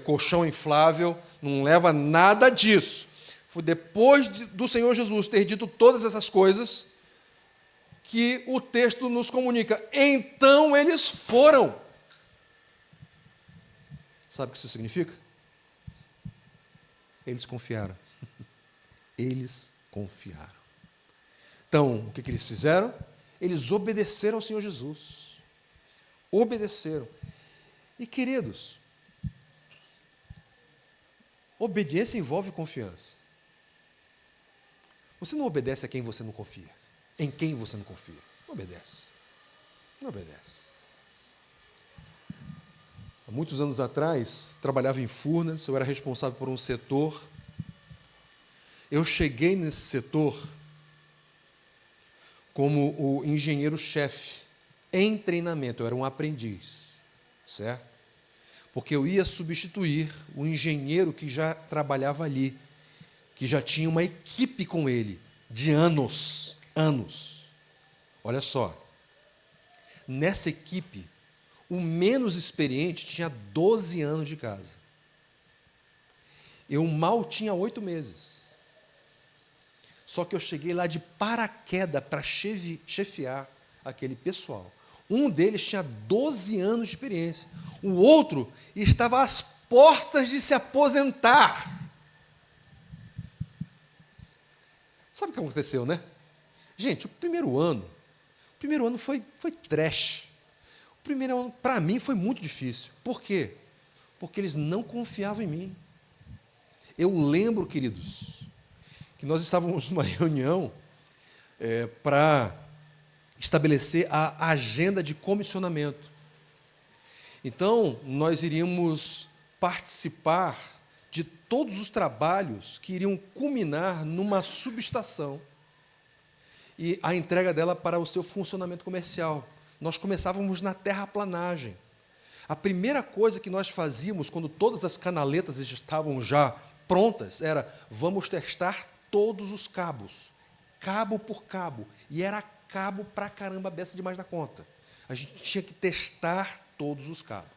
colchão inflável, não leva nada disso. Foi depois do Senhor Jesus ter dito todas essas coisas que o texto nos comunica. Então eles foram. Sabe o que isso significa? Eles confiaram. Eles confiaram. Então, o que eles fizeram? Eles obedeceram ao Senhor Jesus. Obedeceram. E, queridos, obediência envolve confiança. Você não obedece a quem você não confia. Em quem você não confia. Não obedece. Não obedece. Há muitos anos atrás, trabalhava em Furnas, eu era responsável por um setor. Eu cheguei nesse setor como o engenheiro-chefe, em treinamento, eu era um aprendiz, certo? Porque eu ia substituir o engenheiro que já trabalhava ali, que já tinha uma equipe com ele, de anos. Olha só, nessa equipe, o menos experiente tinha 12 anos de casa. Eu mal tinha 8 meses. Só que eu cheguei lá de paraquedas para chefiar aquele pessoal. Um deles tinha 12 anos de experiência. O outro estava às portas de se aposentar. Sabe o que aconteceu, né? Gente, o primeiro ano foi trash. O primeiro ano, para mim, foi muito difícil. Por quê? Porque eles não confiavam em mim. Eu lembro, queridos, que nós estávamos numa reunião para estabelecer a agenda de comissionamento. Então, nós iríamos participar de todos os trabalhos que iriam culminar numa subestação e a entrega dela para o seu funcionamento comercial. Nós começávamos na terraplanagem. A primeira coisa que nós fazíamos, quando todas as canaletas estavam já prontas, era: vamos testar todos os cabos, cabo por cabo, e era cabo pra caramba, beça demais da conta. A gente tinha que testar todos os cabos.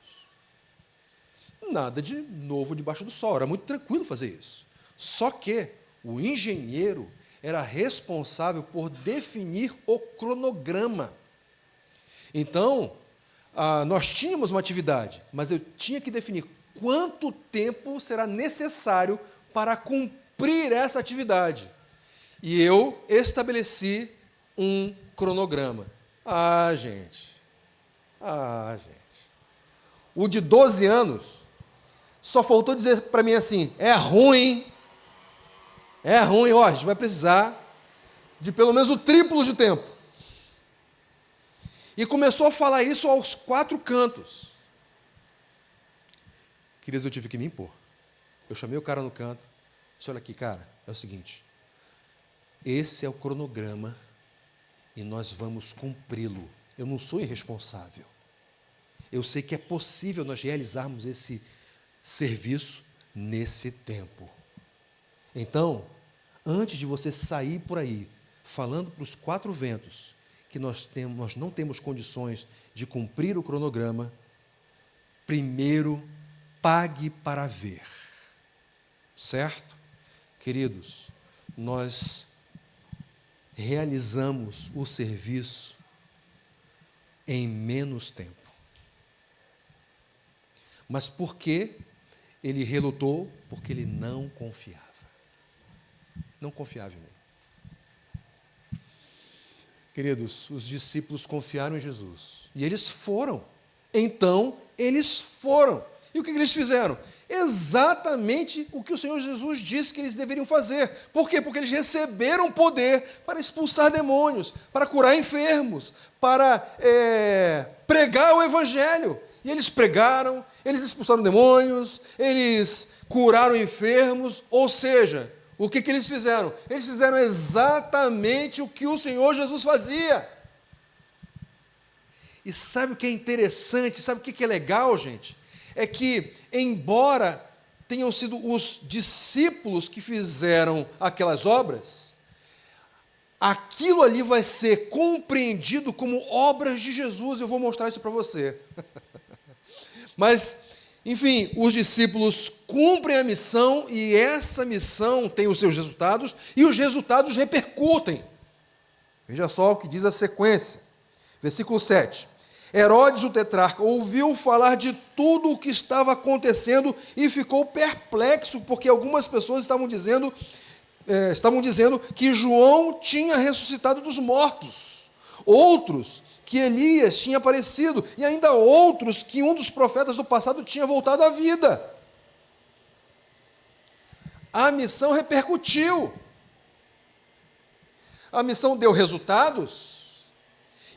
Nada de novo debaixo do sol, era muito tranquilo fazer isso. Só que o engenheiro era responsável por definir o cronograma. Então, nós tínhamos uma atividade, mas eu tinha que definir quanto tempo será necessário para cumprir essa atividade. E eu estabeleci um cronograma. Gente. O de 12 anos só faltou dizer para mim assim: é ruim, ó, a gente vai precisar de pelo menos o triplo de tempo. E começou a falar isso aos 4 cantos. Queridos, eu tive que me impor. Eu chamei o cara no canto, disse: olha aqui, cara, é o seguinte, esse é o cronograma e nós vamos cumpri-lo. Eu não sou irresponsável. Eu sei que é possível nós realizarmos esse serviço nesse tempo. Então, antes de você sair por aí, falando para os 4 ventos que nós não temos condições de cumprir o cronograma, primeiro pague para ver. Certo? Queridos, nós realizamos o serviço em menos tempo. Mas por que ele relutou? Porque ele não confiava. Não confiava em mim. Queridos, os discípulos confiaram em Jesus. E eles foram. Então, eles foram. E o que eles fizeram? Exatamente o que o Senhor Jesus disse que eles deveriam fazer. Por quê? Porque eles receberam poder para expulsar demônios, para curar enfermos, para pregar o Evangelho. E eles pregaram, eles expulsaram demônios, eles curaram enfermos, ou seja, o que eles fizeram? Eles fizeram exatamente o que o Senhor Jesus fazia. E sabe o que é interessante, sabe o que é legal, gente? É que, embora tenham sido os discípulos que fizeram aquelas obras, aquilo ali vai ser compreendido como obras de Jesus. Eu vou mostrar isso para você. Mas Enfim, os discípulos cumprem a missão e essa missão tem os seus resultados e os resultados repercutem. Veja só o que diz a sequência. Versículo 7. Herodes, o tetrarca, ouviu falar de tudo o que estava acontecendo e ficou perplexo, porque algumas pessoas estavam dizendo que João tinha ressuscitado dos mortos. Outros, que Elias tinha aparecido, e ainda outros, que um dos profetas do passado tinha voltado à vida. A missão repercutiu. A missão deu resultados,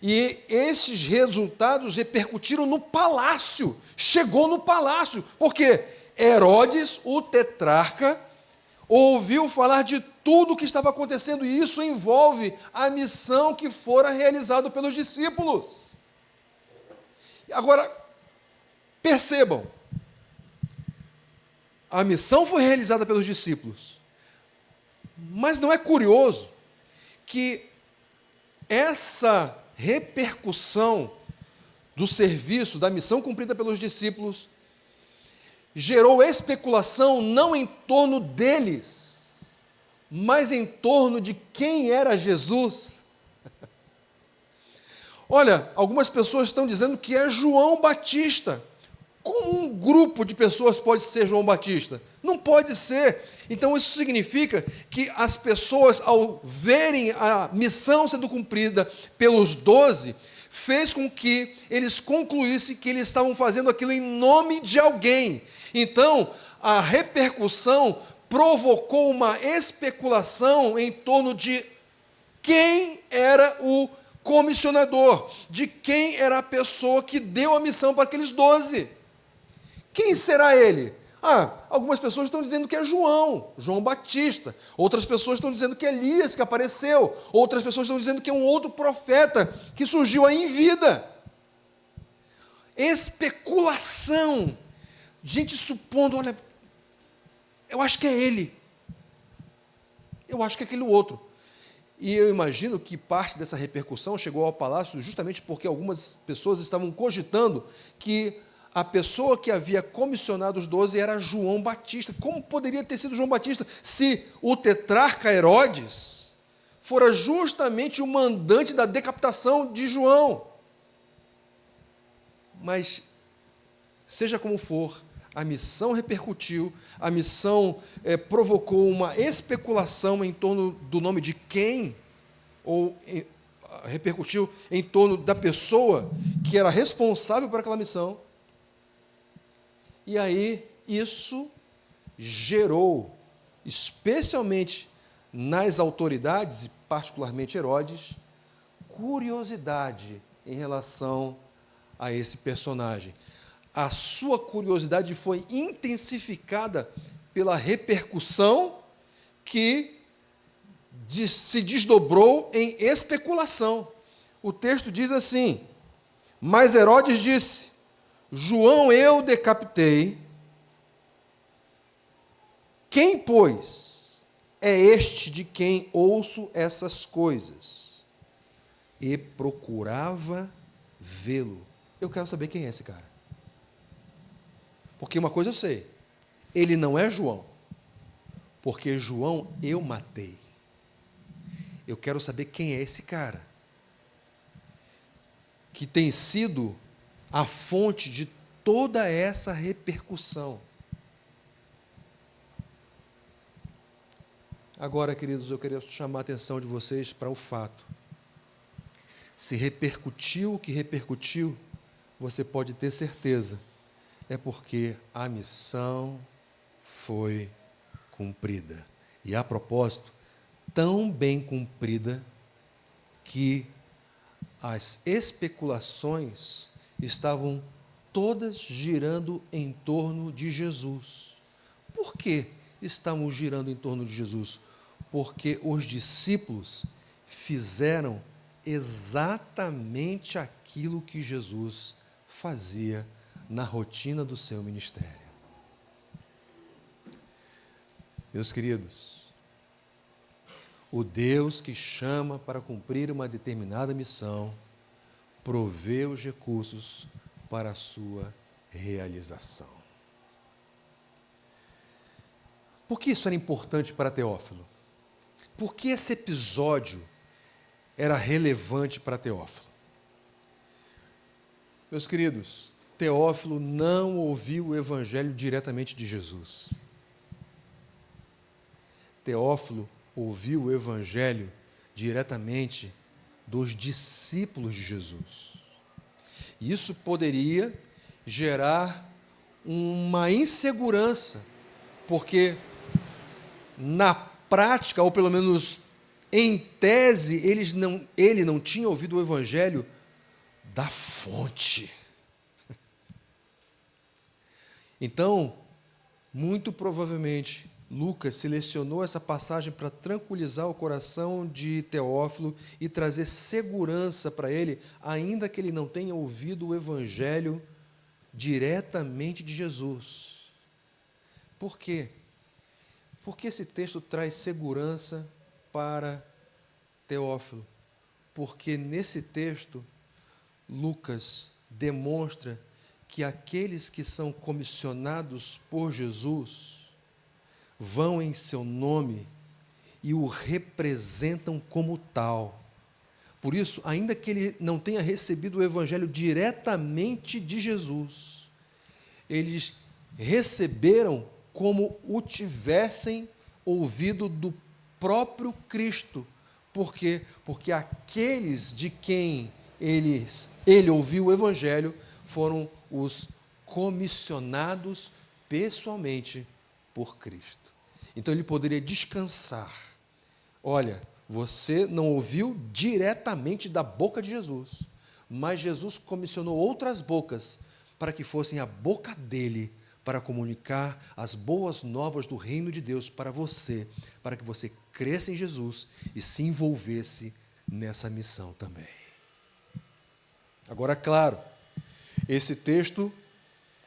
e esses resultados repercutiram no palácio. Chegou no palácio, porque Herodes, o tetrarca, ouviu falar de tudo o que estava acontecendo, e isso envolve a missão que fora realizada pelos discípulos. Agora, percebam, a missão foi realizada pelos discípulos, mas não é curioso que essa repercussão do serviço, da missão cumprida pelos discípulos, gerou especulação não em torno deles, mas em torno de quem era Jesus. Olha, algumas pessoas estão dizendo que é João Batista. Como um grupo de pessoas pode ser João Batista? Não pode ser. Então isso significa que as pessoas, ao verem a missão sendo cumprida pelos 12, fez com que eles concluíssem que eles estavam fazendo aquilo em nome de alguém. Então, a repercussão provocou uma especulação em torno de quem era o comissionador, de quem era a pessoa que deu a missão para aqueles 12. Quem será ele? Algumas pessoas estão dizendo que é João Batista. Outras pessoas estão dizendo que é Elias que apareceu. Outras pessoas estão dizendo que é um outro profeta que surgiu aí em vida. Especulação. Gente supondo, olha, eu acho que é ele. Eu acho que é aquele outro. E eu imagino que parte dessa repercussão chegou ao palácio justamente porque algumas pessoas estavam cogitando que a pessoa que havia comissionado os 12 era João Batista. Como poderia ter sido João Batista se o tetrarca Herodes fora justamente o mandante da decapitação de João? Mas, seja como for, a missão repercutiu, a missão provocou uma especulação em torno do nome de quem, repercutiu em torno da pessoa que era responsável por aquela missão. E aí, isso gerou, especialmente nas autoridades, e particularmente Herodes, curiosidade em relação a esse personagem. A sua curiosidade foi intensificada pela repercussão que se desdobrou em especulação. O texto diz assim: mas Herodes disse: João eu decapitei. Quem, pois, é este de quem ouço essas coisas? E procurava vê-lo. Eu quero saber quem é esse cara. Porque uma coisa eu sei, ele não é João, porque João eu matei. Eu quero saber quem é esse cara, que tem sido a fonte de toda essa repercussão. Agora, queridos, eu queria chamar a atenção de vocês para o fato. Se repercutiu o que repercutiu, você pode ter certeza, é porque a missão foi cumprida. E, a propósito, tão bem cumprida que as especulações estavam todas girando em torno de Jesus. Por que estavam girando em torno de Jesus? Porque os discípulos fizeram exatamente aquilo que Jesus fazia na rotina do seu ministério. Meus queridos, o Deus que chama para cumprir uma determinada missão provê os recursos para a sua realização. Por que isso era importante para Teófilo? Por que esse episódio era relevante para Teófilo? Meus queridos, Teófilo não ouviu o evangelho diretamente de Jesus. Teófilo ouviu o evangelho diretamente dos discípulos de Jesus. Isso poderia gerar uma insegurança, porque na prática, ou pelo menos em tese, ele não tinha ouvido o evangelho da fonte. Então, muito provavelmente, Lucas selecionou essa passagem para tranquilizar o coração de Teófilo e trazer segurança para ele, ainda que ele não tenha ouvido o evangelho diretamente de Jesus. Por quê? Porque esse texto traz segurança para Teófilo. Porque nesse texto, Lucas demonstra que aqueles que são comissionados por Jesus vão em seu nome e o representam como tal. Por isso, ainda que ele não tenha recebido o evangelho diretamente de Jesus, eles receberam como o tivessem ouvido do próprio Cristo. Por quê? Porque aqueles de quem ele ouviu o evangelho foram os comissionados pessoalmente por Cristo. Então ele poderia descansar. Olha, você não ouviu diretamente da boca de Jesus, mas Jesus comissionou outras bocas para que fossem a boca dele para comunicar as boas novas do reino de Deus para você, para que você cresça em Jesus e se envolvesse nessa missão também. Agora, claro, esse texto,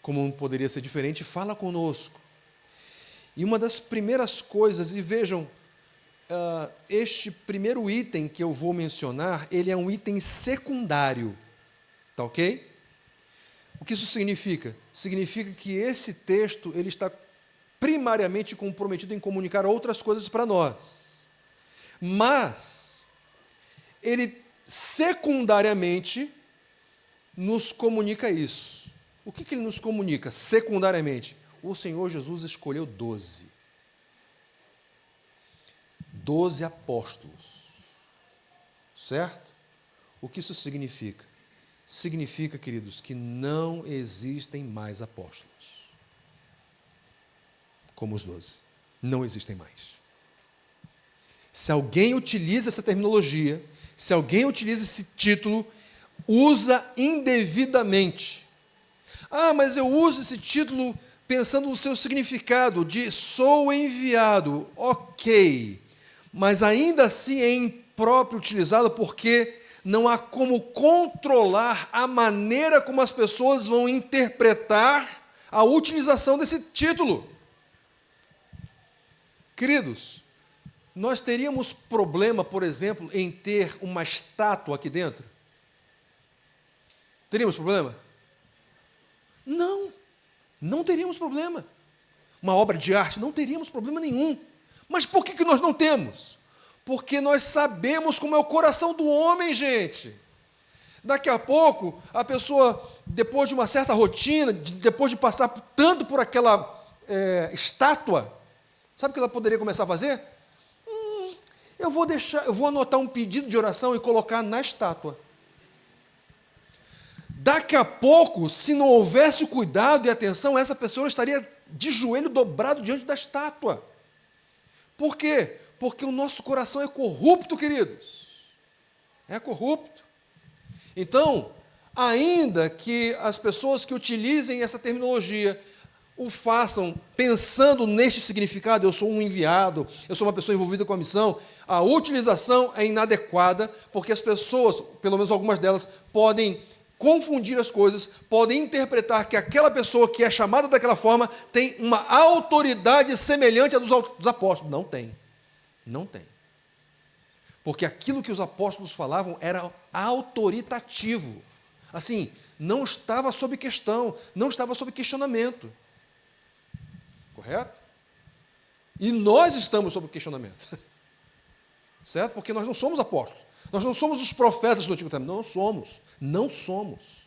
como não poderia ser diferente, fala conosco. E uma das primeiras coisas, e vejam, este primeiro item que eu vou mencionar, ele é um item secundário, tá ok? O que isso significa? Significa que esse texto ele está primariamente comprometido em comunicar outras coisas para nós. Mas ele secundariamente nos comunica isso. O que ele nos comunica secundariamente? O Senhor Jesus escolheu 12 apóstolos. Certo? O que isso significa? Significa, queridos, que não existem mais apóstolos como os 12. Não existem mais. Se alguém utiliza essa terminologia, se alguém utiliza esse título, usa indevidamente. Ah, mas eu uso esse título pensando no seu significado de sou enviado. Ok, mas ainda assim é impróprio utilizá-lo porque não há como controlar a maneira como as pessoas vão interpretar a utilização desse título. Queridos, nós teríamos problema, por exemplo, em ter uma estátua aqui dentro? Teríamos problema? Não teríamos problema. Uma obra de arte, não teríamos problema nenhum. Mas por que nós não temos? Porque nós sabemos como é o coração do homem, gente. Daqui a pouco, a pessoa, depois de uma certa rotina, depois de passar tanto por aquela estátua, sabe o que ela poderia começar a fazer? Eu vou anotar um pedido de oração e colocar na estátua. Daqui a pouco, se não houvesse o cuidado e atenção, essa pessoa estaria de joelho dobrado diante da estátua. Por quê? Porque o nosso coração é corrupto, queridos. É corrupto. Então, ainda que as pessoas que utilizem essa terminologia o façam pensando neste significado, eu sou um enviado, eu sou uma pessoa envolvida com a missão, a utilização é inadequada, porque as pessoas, pelo menos algumas delas, podem confundir as coisas, podem interpretar que aquela pessoa que é chamada daquela forma tem uma autoridade semelhante à dos apóstolos. Não tem. Não tem. Porque aquilo que os apóstolos falavam era autoritativo. Assim, não estava sob questão, não estava sob questionamento. Correto? E nós estamos sob questionamento. Certo? Porque nós não somos apóstolos. Nós não somos os profetas do Antigo Testamento. Não somos. Não somos.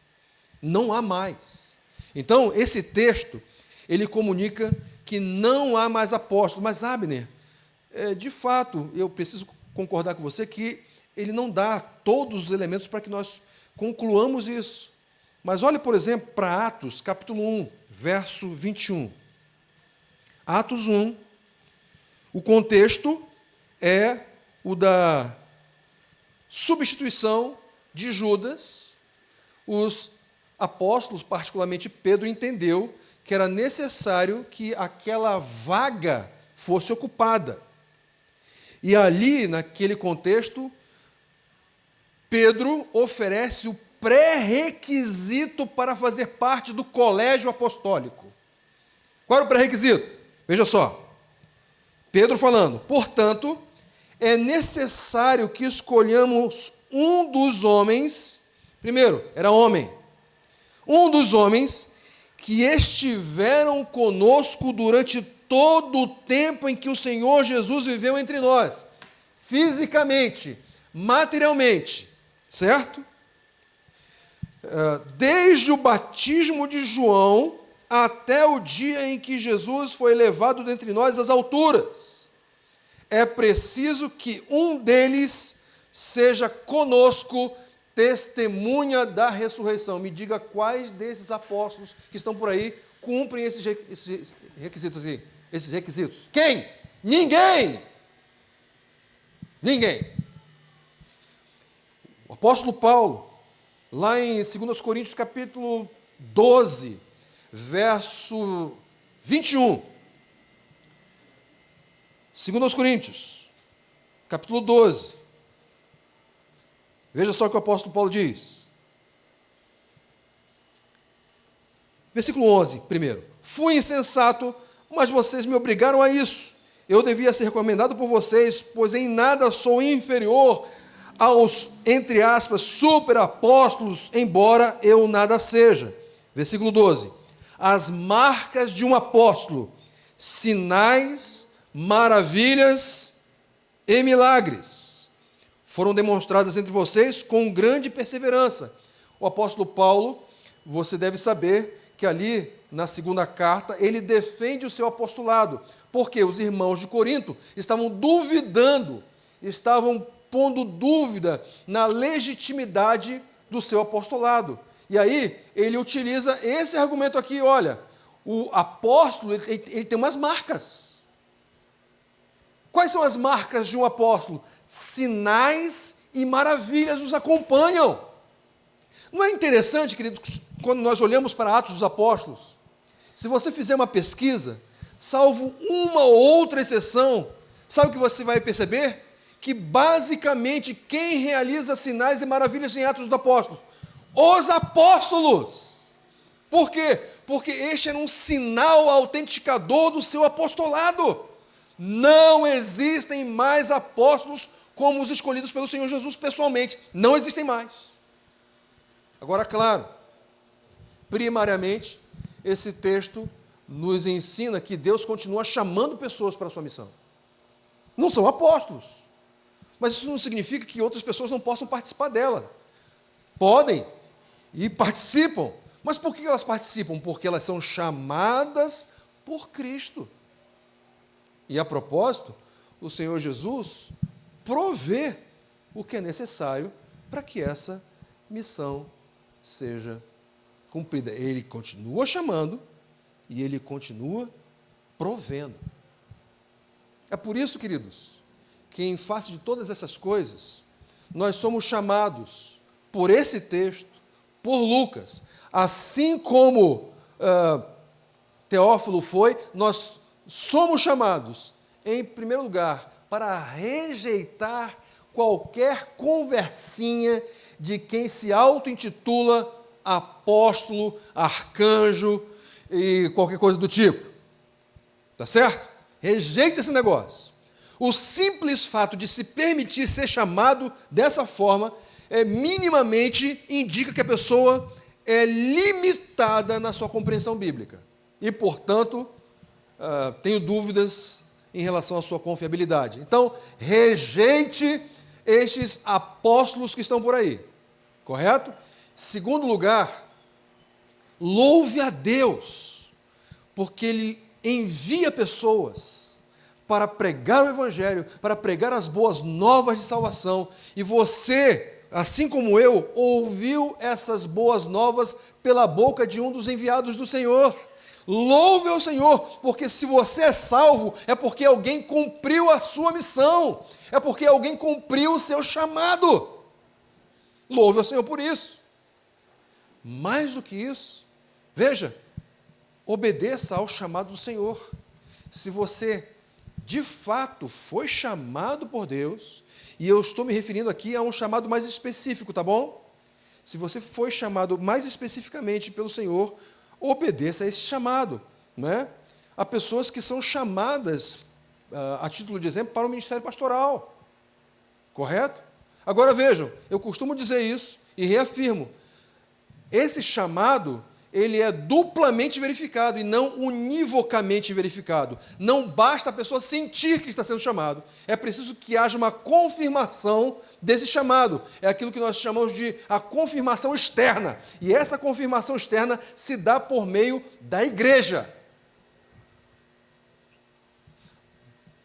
Não há mais. Então, esse texto, ele comunica que não há mais apóstolos. Mas, Abner, de fato, eu preciso concordar com você que ele não dá todos os elementos para que nós concluamos isso. Mas olhe, por exemplo, para Atos, capítulo 1, verso 21. Atos 1, o contexto é o da substituição de Judas. Os apóstolos, particularmente Pedro, entendeu que era necessário que aquela vaga fosse ocupada. E ali, naquele contexto, Pedro oferece o pré-requisito para fazer parte do colégio apostólico. Qual era o pré-requisito? Veja só. Pedro falando, portanto, é necessário que escolhamos um dos homens, primeiro, era homem, um dos homens que estiveram conosco durante todo o tempo em que o Senhor Jesus viveu entre nós, fisicamente, materialmente, certo? Desde o batismo de João até o dia em que Jesus foi levado dentre nós às alturas. É preciso que um deles seja conosco, testemunha da ressurreição. Me diga quais desses apóstolos que estão por aí cumprem esses requisitos aqui. Esses requisitos. Quem? Ninguém! Ninguém. O apóstolo Paulo, lá em 2 Coríntios, capítulo 12, verso 21. 2 Coríntios, capítulo 12. Veja só o que o apóstolo Paulo diz. Versículo 11, primeiro. Fui insensato, mas vocês me obrigaram a isso. Eu devia ser recomendado por vocês, pois em nada sou inferior aos, entre aspas, superapóstolos, embora eu nada seja. Versículo 12. As marcas de um apóstolo, sinais, maravilhas e milagres, foram demonstradas entre vocês com grande perseverança. O apóstolo Paulo, você deve saber que ali, na segunda carta, ele defende o seu apostolado, porque os irmãos de Corinto estavam duvidando, estavam pondo dúvida na legitimidade do seu apostolado. E aí, ele utiliza esse argumento aqui, olha, o apóstolo, ele tem umas marcas. Quais são as marcas de um apóstolo? Sinais e maravilhas os acompanham. Não é interessante, querido, quando nós olhamos para Atos dos Apóstolos, se você fizer uma pesquisa, salvo uma ou outra exceção, sabe o que você vai perceber? Que basicamente quem realiza sinais e maravilhas em Atos dos Apóstolos? Os apóstolos. Por quê? Porque este era um sinal autenticador do seu apostolado. Não existem mais apóstolos como os escolhidos pelo Senhor Jesus pessoalmente. Não existem mais. Agora, claro, primariamente, esse texto nos ensina que Deus continua chamando pessoas para a sua missão. Não são apóstolos. Mas isso não significa que outras pessoas não possam participar dela. Podem e participam. Mas por que elas participam? Porque elas são chamadas por Cristo. E a propósito, o Senhor Jesus provê o que é necessário para que essa missão seja cumprida. Ele continua chamando e ele continua provendo. É por isso, queridos, que em face de todas essas coisas, nós somos chamados por esse texto, por Lucas, assim como Teófilo foi, nós somos chamados, em primeiro lugar, para rejeitar qualquer conversinha de quem se auto-intitula apóstolo, arcanjo e qualquer coisa do tipo. Tá certo? Rejeita esse negócio. O simples fato de se permitir ser chamado dessa forma, minimamente indica que a pessoa é limitada na sua compreensão bíblica. E, portanto, tenho dúvidas em relação à sua confiabilidade. Então, rejeite estes apóstolos que estão por aí, correto? Segundo lugar, louve a Deus, porque Ele envia pessoas para pregar o Evangelho, para pregar as boas novas de salvação, e você, assim como eu, ouviu essas boas novas pela boca de um dos enviados do Senhor. Louve ao Senhor, porque se você é salvo, é porque alguém cumpriu a sua missão, é porque alguém cumpriu o seu chamado. Louve ao Senhor por isso. Mais do que isso, veja, obedeça ao chamado do Senhor. Se você, de fato, foi chamado por Deus, e eu estou me referindo aqui a um chamado mais específico, tá bom? Se você foi chamado mais especificamente pelo Senhor, obedeça a esse chamado, né? Há pessoas que são chamadas, a título de exemplo, para o ministério pastoral, correto? Agora vejam, eu costumo dizer isso e reafirmo, esse chamado, ele é duplamente verificado e não univocamente verificado. Não basta a pessoa sentir que está sendo chamado, é preciso que haja uma confirmação desse chamado. É aquilo que nós chamamos de a confirmação externa. E essa confirmação externa se dá por meio da igreja.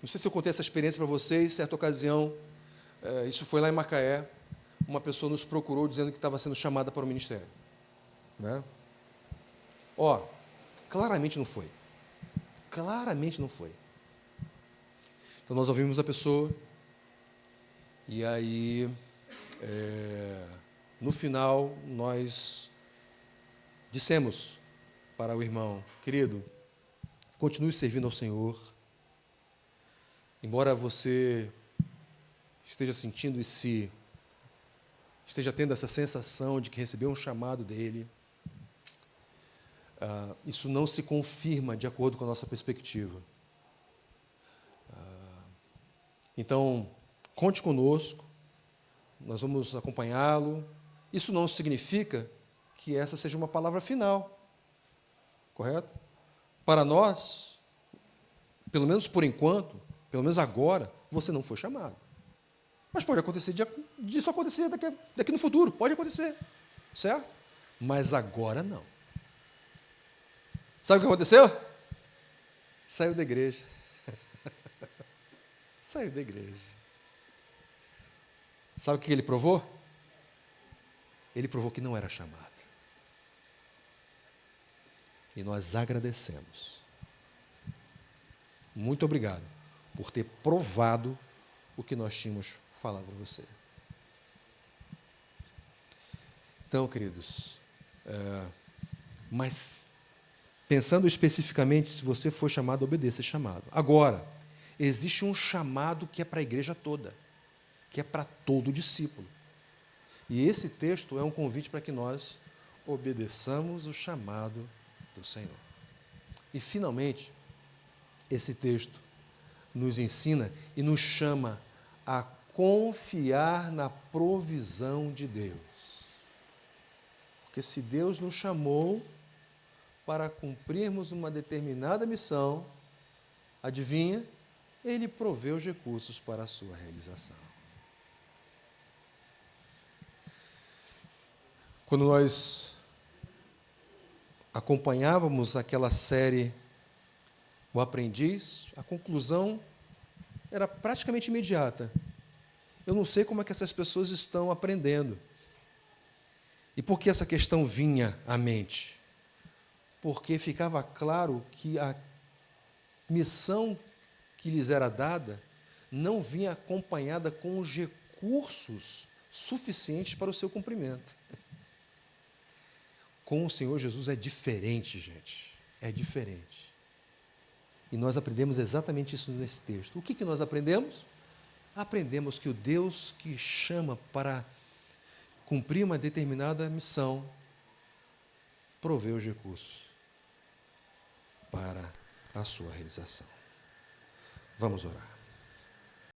Não sei se eu contei essa experiência para vocês, certa ocasião, isso foi lá em Macaé, uma pessoa nos procurou dizendo que estava sendo chamada para o ministério. Né? Claramente não foi. Claramente não foi. Então nós ouvimos a pessoa, e aí, no final, nós dissemos para o irmão, querido, continue servindo ao Senhor, embora você esteja sentindo esteja tendo essa sensação de que recebeu um chamado dele, isso não se confirma de acordo com a nossa perspectiva. Então, conte conosco, nós vamos acompanhá-lo. Isso não significa que essa seja uma palavra final, correto? Para nós, pelo menos por enquanto, pelo menos agora, você não foi chamado. Mas pode acontecer disso acontecer daqui no futuro, pode acontecer, certo? Mas agora não. Sabe o que aconteceu? Saiu da igreja. Saiu da igreja. Sabe o que ele provou? Ele provou que não era chamado. E nós agradecemos. Muito obrigado por ter provado o que nós tínhamos falado para você. Então, queridos, mas pensando especificamente, se você for chamado, obedeça esse chamado. Agora, existe um chamado que é para a igreja toda, que é para todo discípulo. E esse texto é um convite para que nós obedeçamos o chamado do Senhor. E, finalmente, esse texto nos ensina e nos chama a confiar na provisão de Deus. Porque se Deus nos chamou para cumprirmos uma determinada missão, adivinha? Ele provê os recursos para a sua realização. Quando nós acompanhávamos aquela série O Aprendiz, a conclusão era praticamente imediata. Eu não sei como é que essas pessoas estão aprendendo. E por que essa questão vinha à mente? Porque ficava claro que a missão que lhes era dada não vinha acompanhada com os recursos suficientes para o seu cumprimento. Com o Senhor Jesus é diferente, gente. É diferente. E nós aprendemos exatamente isso nesse texto. O que nós aprendemos? Aprendemos que o Deus que chama para cumprir uma determinada missão provê os recursos para a sua realização. Vamos orar.